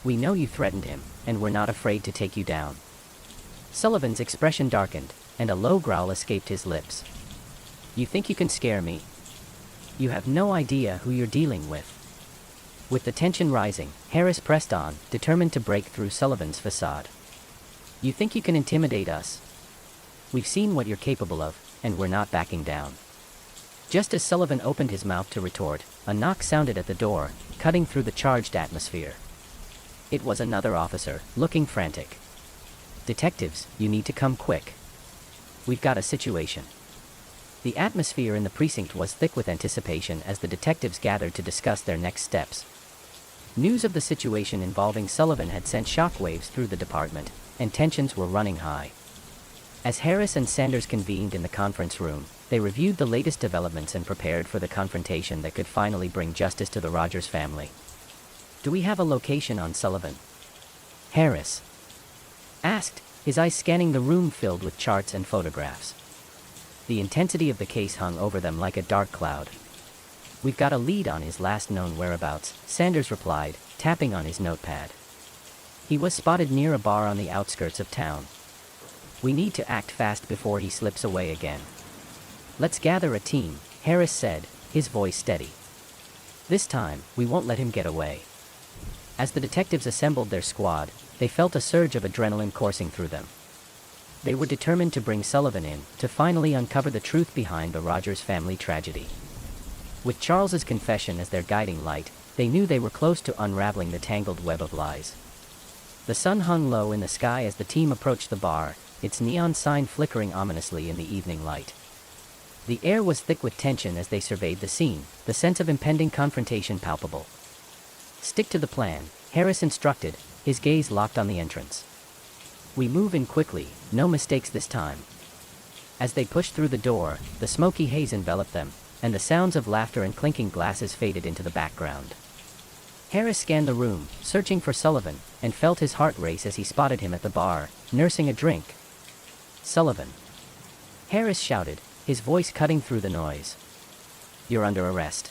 We know you threatened him, and we're not afraid to take you down." Sullivan's expression darkened, and a low growl escaped his lips. "You think you can scare me? You have no idea who you're dealing with." With the tension rising, Harris pressed on, determined to break through Sullivan's facade. "You think you can intimidate us? We've seen what you're capable of, and we're not backing down." Just as Sullivan opened his mouth to retort, a knock sounded at the door, cutting through the charged atmosphere. It was another officer, looking frantic. "Detectives, you need to come quick. We've got a situation." The atmosphere in the precinct was thick with anticipation as the detectives gathered to discuss their next steps. News of the situation involving Sullivan had sent shockwaves through the department, and tensions were running high. As Harris and Sanders convened in the conference room, they reviewed the latest developments and prepared for the confrontation that could finally bring justice to the Rogers family. "Do we have a location on Sullivan?" Harris asked, his eyes scanning the room filled with charts and photographs. The intensity of the case hung over them like a dark cloud. "We've got a lead on his last known whereabouts," Sanders replied, tapping on his notepad. "He was spotted near a bar on the outskirts of town. We need to act fast before he slips away again." "Let's gather a team," Harris said, his voice steady. "This time, we won't let him get away." As the detectives assembled their squad, they felt a surge of adrenaline coursing through them. They were determined to bring Sullivan in, to finally uncover the truth behind the Rogers family tragedy. With Charles's confession as their guiding light, they knew they were close to unraveling the tangled web of lies. The sun hung low in the sky as the team approached the bar, its neon sign flickering ominously in the evening light. The air was thick with tension as they surveyed the scene, the sense of impending confrontation palpable. "Stick to the plan," Harris instructed, his gaze locked on the entrance. "We move in quickly, no mistakes this time." As they pushed through the door, the smoky haze enveloped them, and the sounds of laughter and clinking glasses faded into the background. Harris scanned the room, searching for Sullivan, and felt his heart race as he spotted him at the bar, nursing a drink. "Sullivan!" Harris shouted, his voice cutting through the noise. "You're under arrest."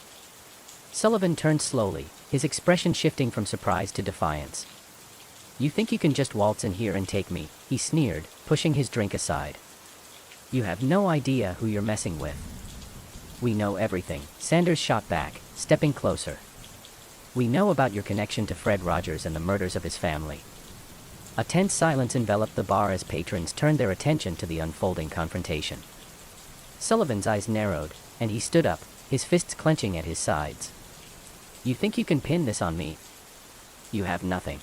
Sullivan turned slowly, his expression shifting from surprise to defiance. "You think you can just waltz in here and take me?" he sneered, pushing his drink aside. "You have no idea who you're messing with." "We know everything," Sanders shot back, stepping closer. "We know about your connection to Fred Rogers and the murders of his family." A tense silence enveloped the bar as patrons turned their attention to the unfolding confrontation. Sullivan's eyes narrowed, and he stood up, his fists clenching at his sides. "You think you can pin this on me? You have nothing."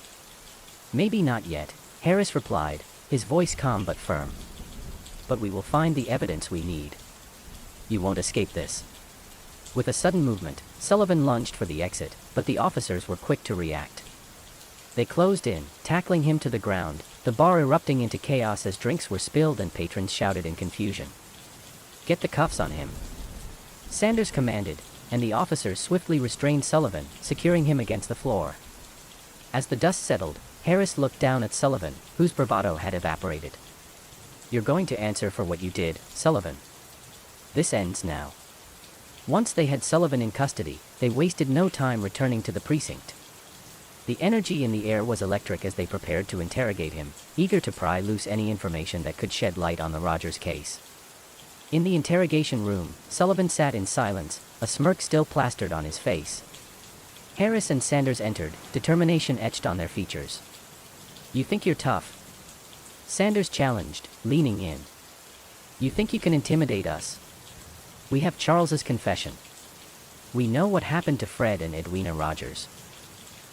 "Maybe not yet," Harris replied, his voice calm but firm. "But we will find the evidence we need. You won't escape this." With a sudden movement, Sullivan lunged for the exit, but the officers were quick to react. They closed in, tackling him to the ground, the bar erupting into chaos as drinks were spilled and patrons shouted in confusion. "Get the cuffs on him," Sanders commanded, and the officers swiftly restrained Sullivan, securing him against the floor. As the dust settled, Harris looked down at Sullivan, whose bravado had evaporated. "You're going to answer for what you did, Sullivan. This ends now." Once they had Sullivan in custody, they wasted no time returning to the precinct. The energy in the air was electric as they prepared to interrogate him, eager to pry loose any information that could shed light on the Rogers case. In the interrogation room, Sullivan sat in silence, a smirk still plastered on his face. Harris and Sanders entered, determination etched on their features. "You think you're tough?" Sanders challenged, leaning in. "You think you can intimidate us? We have Charles's confession. We know what happened to Fred and Edwina Rogers."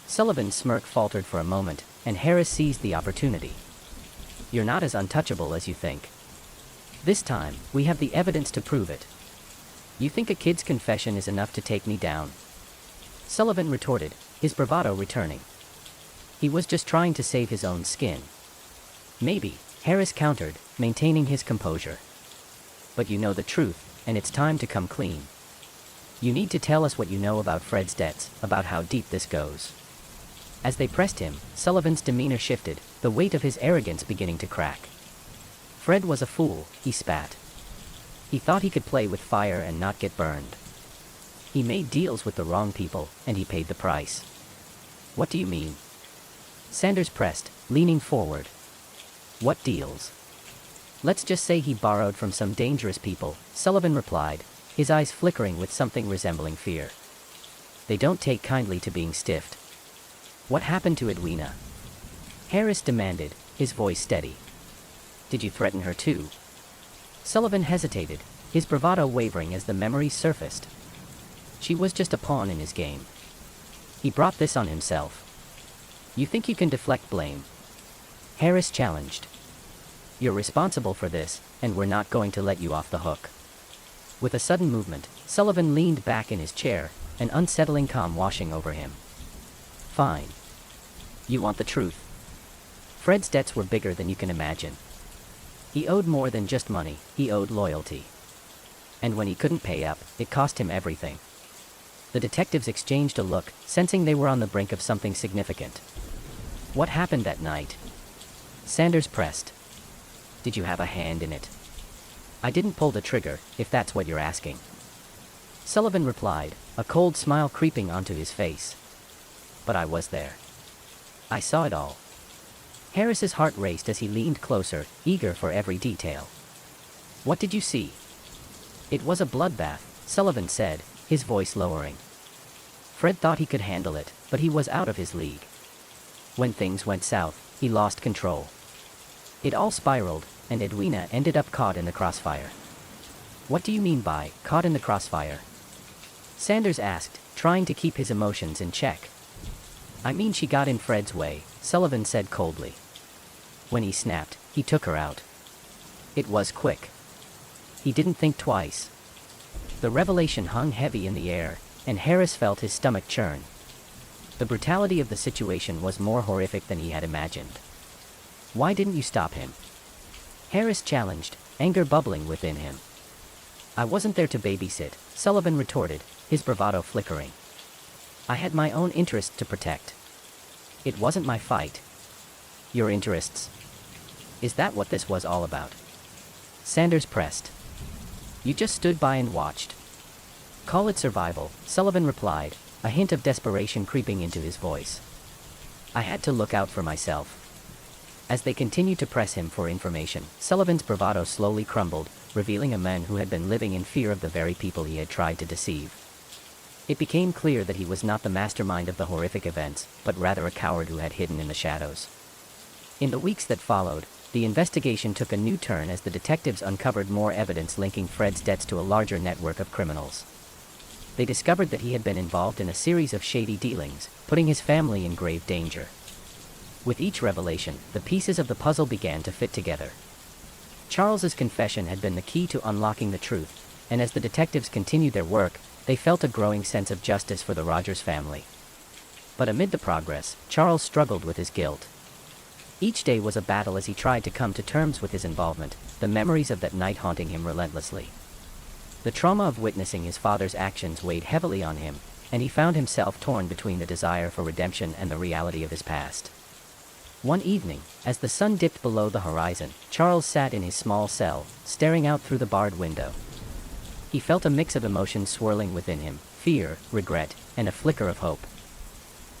Sullivan's smirk faltered for a moment, and Harris seized the opportunity. "You're not as untouchable as you think. This time, we have the evidence to prove it. You think a kid's confession is enough to take me down?" Sullivan retorted, his bravado returning. "He was just trying to save his own skin." "Maybe," Harris countered, maintaining his composure. "But you know the truth, and it's time to come clean. You need to tell us what you know about Fred's debts, about how deep this goes." As they pressed him, Sullivan's demeanor shifted, the weight of his arrogance beginning to crack. "Fred was a fool," he spat. "He thought he could play with fire and not get burned. He made deals with the wrong people, and he paid the price." "What do you mean?" Sanders pressed, leaning forward. What deals? Let's just say he borrowed from some dangerous people, Sullivan replied, his eyes flickering with something resembling fear. They don't take kindly to being stiffed. What happened to Edwina? Harris demanded, his voice steady. Did you threaten her too? Sullivan hesitated, his bravado wavering as the memories surfaced. She was just a pawn in his game. He brought this on himself. You think you can deflect blame? Harris challenged. You're responsible for this, and we're not going to let you off the hook. With a sudden movement, Sullivan leaned back in his chair, an unsettling calm washing over him. Fine. You want the truth. Fred's debts were bigger than you can imagine. He owed more than just money, he owed loyalty. And when he couldn't pay up, it cost him everything. The detectives exchanged a look, sensing they were on the brink of something significant. What happened that night? Sanders pressed. Did you have a hand in it? I didn't pull the trigger, if that's what you're asking. Sullivan replied, a cold smile creeping onto his face. But I was there. I saw it all. Harris's heart raced as he leaned closer, eager for every detail. What did you see? It was a bloodbath, Sullivan said, his voice lowering. Fred thought he could handle it, but he was out of his league. When things went south, he lost control. It all spiraled, and Edwina ended up caught in the crossfire. What do you mean by caught in the crossfire? Sanders asked, trying to keep his emotions in check. I mean she got in Fred's way, Sullivan said coldly. When he snapped, he took her out. It was quick. He didn't think twice. The revelation hung heavy in the air, and Harris felt his stomach churn. The brutality of the situation was more horrific than he had imagined. Why didn't you stop him? Harris challenged, anger bubbling within him. I wasn't there to babysit, Sullivan retorted, his bravado flickering. I had my own interests to protect. It wasn't my fight. Your interests? Is that what this was all about? Sanders pressed. You just stood by and watched. Call it survival, Sullivan replied, a hint of desperation creeping into his voice. I had to look out for myself. As they continued to press him for information, Sullivan's bravado slowly crumbled, revealing a man who had been living in fear of the very people he had tried to deceive. It became clear that he was not the mastermind of the horrific events, but rather a coward who had hidden in the shadows. In the weeks that followed, the investigation took a new turn as the detectives uncovered more evidence linking Fred's debts to a larger network of criminals. They discovered that he had been involved in a series of shady dealings, putting his family in grave danger. With each revelation, the pieces of the puzzle began to fit together. Charles's confession had been the key to unlocking the truth, and as the detectives continued their work, they felt a growing sense of justice for the Rogers family. But amid the progress, Charles struggled with his guilt. Each day was a battle as he tried to come to terms with his involvement, the memories of that night haunting him relentlessly. The trauma of witnessing his father's actions weighed heavily on him, and he found himself torn between the desire for redemption and the reality of his past. One evening, as the sun dipped below the horizon, Charles sat in his small cell, staring out through the barred window. He felt a mix of emotions swirling within him, fear, regret, and a flicker of hope.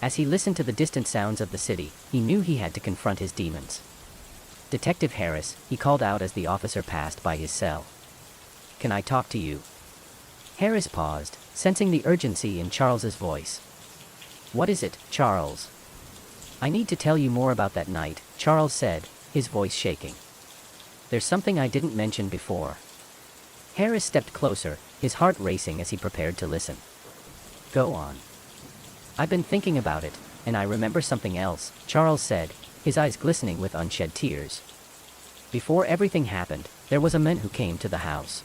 As he listened to the distant sounds of the city, he knew he had to confront his demons. Detective Harris, he called out as the officer passed by his cell. Can I talk to you? Harris paused, sensing the urgency in Charles's voice. What is it, Charles? I need to tell you more about that night, Charles said, his voice shaking. There's something I didn't mention before. Harris stepped closer, his heart racing as he prepared to listen. Go on. I've been thinking about it, and I remember something else, Charles said, his eyes glistening with unshed tears. Before everything happened, there was a man who came to the house.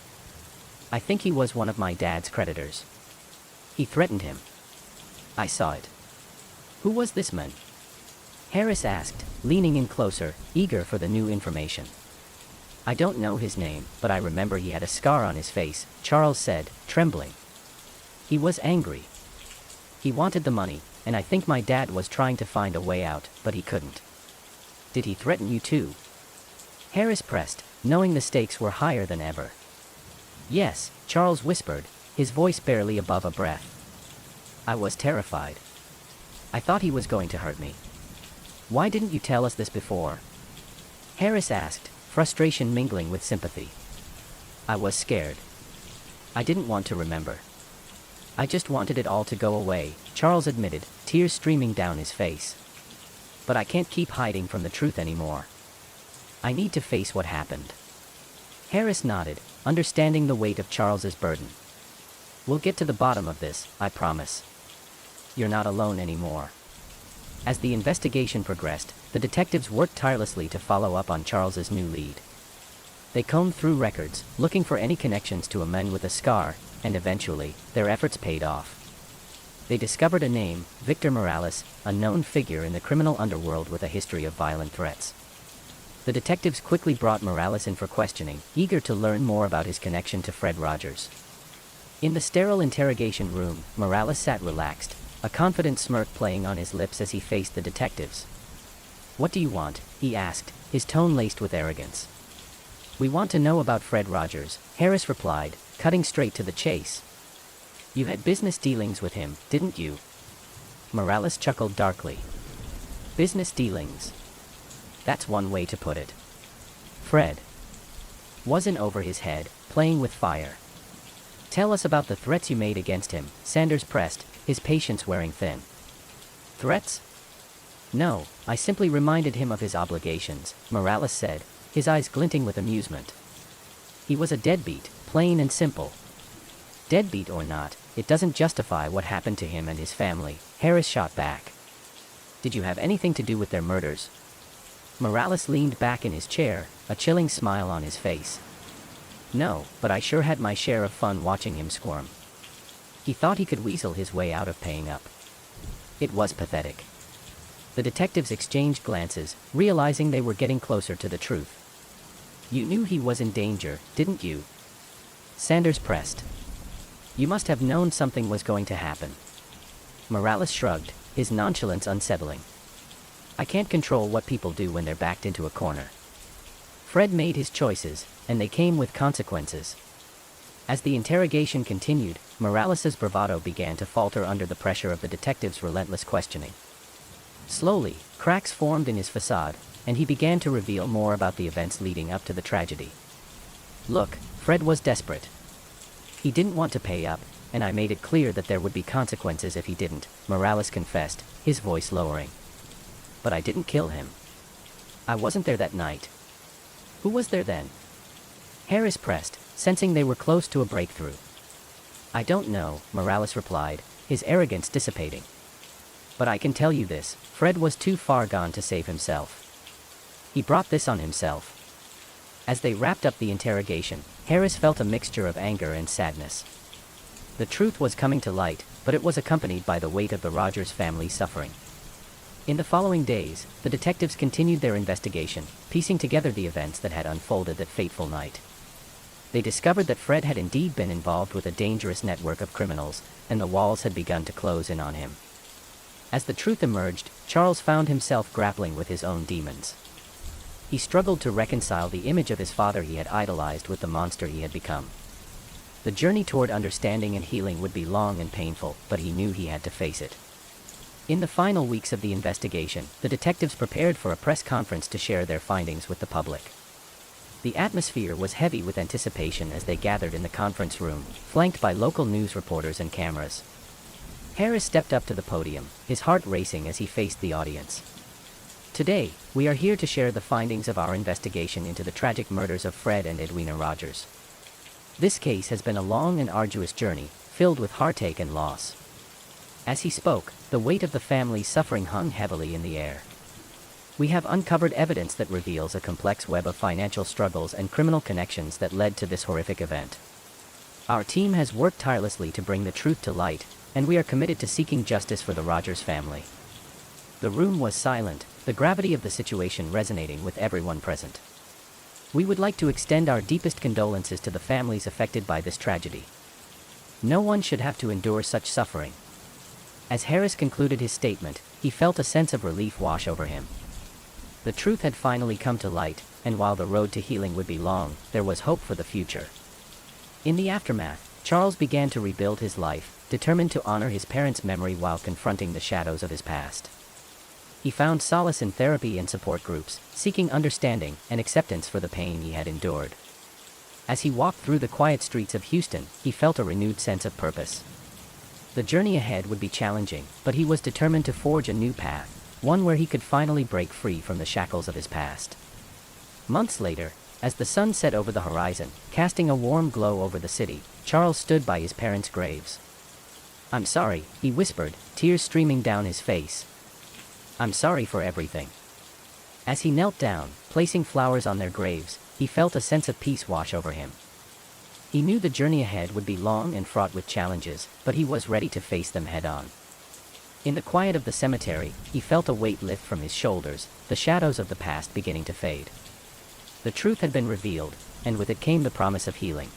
I think he was one of my dad's creditors. He threatened him. I saw it. Who was this man? Harris asked, leaning in closer, eager for the new information. I don't know his name, but I remember he had a scar on his face, Charles said, trembling. He was angry. He wanted the money, and I think my dad was trying to find a way out, but he couldn't. Did he threaten you too? Harris pressed, knowing the stakes were higher than ever. Yes, Charles whispered, his voice barely above a breath. I was terrified. I thought he was going to hurt me. Why didn't you tell us this before? Harris asked, frustration mingling with sympathy. I was scared. I didn't want to remember. I just wanted it all to go away, Charles admitted, tears streaming down his face. But I can't keep hiding from the truth anymore. I need to face what happened. Harris nodded, understanding the weight of Charles's burden. We'll get to the bottom of this, I promise. You're not alone anymore. As the investigation progressed, the detectives worked tirelessly to follow up on Charles's new lead. They combed through records, looking for any connections to a man with a scar, and eventually, their efforts paid off. They discovered a name, Victor Morales, a known figure in the criminal underworld with a history of violent threats. The detectives quickly brought Morales in for questioning, eager to learn more about his connection to Fred Rogers. In the sterile interrogation room, Morales sat relaxed, a confident smirk playing on his lips as he faced the detectives. What do you want? He asked, his tone laced with arrogance. We want to know about Fred Rogers, Harris replied, cutting straight to the chase. You had business dealings with him, didn't you? Morales chuckled darkly. Business dealings. That's one way to put it. Fred wasn't over his head, playing with fire. Tell us about the threats you made against him, Sanders pressed, his patience wearing thin. Threats? No, I simply reminded him of his obligations, Morales said, his eyes glinting with amusement. He was a deadbeat, plain and simple. Deadbeat or not, it doesn't justify what happened to him and his family, Harris shot back. Did you have anything to do with their murders? Morales leaned back in his chair, a chilling smile on his face. No, but I sure had my share of fun watching him squirm. He thought he could weasel his way out of paying up. It was pathetic. The detectives exchanged glances, realizing they were getting closer to the truth. You knew he was in danger, didn't you? Sanders pressed. You must have known something was going to happen. Morales shrugged, his nonchalance unsettling. I can't control what people do when they're backed into a corner. Fred made his choices, and they came with consequences. As the interrogation continued, Morales's bravado began to falter under the pressure of the detective's relentless questioning. Slowly, cracks formed in his facade, and he began to reveal more about the events leading up to the tragedy. Look, Fred was desperate. He didn't want to pay up, and I made it clear that there would be consequences if he didn't, Morales confessed, his voice lowering. But I didn't kill him. I wasn't there that night. Who was there then? Harris pressed, sensing they were close to a breakthrough. I don't know, Morales replied, his arrogance dissipating. But I can tell you this, Fred was too far gone to save himself. He brought this on himself. As they wrapped up the interrogation, Harris felt a mixture of anger and sadness. The truth was coming to light, but it was accompanied by the weight of the Rogers family's suffering. In the following days, the detectives continued their investigation, piecing together the events that had unfolded that fateful night. They discovered that Fred had indeed been involved with a dangerous network of criminals, and the walls had begun to close in on him. As the truth emerged, Charles found himself grappling with his own demons. He struggled to reconcile the image of his father he had idolized with the monster he had become. The journey toward understanding and healing would be long and painful, but he knew he had to face it. In the final weeks of the investigation, the detectives prepared for a press conference to share their findings with the public. The atmosphere was heavy with anticipation as they gathered in the conference room, flanked by local news reporters and cameras. Harris stepped up to the podium, his heart racing as he faced the audience. Today, we are here to share the findings of our investigation into the tragic murders of Fred and Edwina Rogers. This case has been a long and arduous journey, filled with heartache and loss. As he spoke, the weight of the family's suffering hung heavily in the air. We have uncovered evidence that reveals a complex web of financial struggles and criminal connections that led to this horrific event. Our team has worked tirelessly to bring the truth to light, and we are committed to seeking justice for the Rogers family. The room was silent, the gravity of the situation resonating with everyone present. We would like to extend our deepest condolences to the families affected by this tragedy. No one should have to endure such suffering. As Harris concluded his statement, he felt a sense of relief wash over him. The truth had finally come to light, and while the road to healing would be long, there was hope for the future. In the aftermath, Charles began to rebuild his life, determined to honor his parents' memory while confronting the shadows of his past. He found solace in therapy and support groups, seeking understanding and acceptance for the pain he had endured. As he walked through the quiet streets of Houston, he felt a renewed sense of purpose. The journey ahead would be challenging, but he was determined to forge a new path, one where he could finally break free from the shackles of his past. Months later, as the sun set over the horizon, casting a warm glow over the city, Charles stood by his parents' graves. "I'm sorry," he whispered, tears streaming down his face. "I'm sorry for everything." As he knelt down, placing flowers on their graves, he felt a sense of peace wash over him. He knew the journey ahead would be long and fraught with challenges, but he was ready to face them head-on. In the quiet of the cemetery, he felt a weight lift from his shoulders, the shadows of the past beginning to fade. The truth had been revealed, and with it came the promise of healing.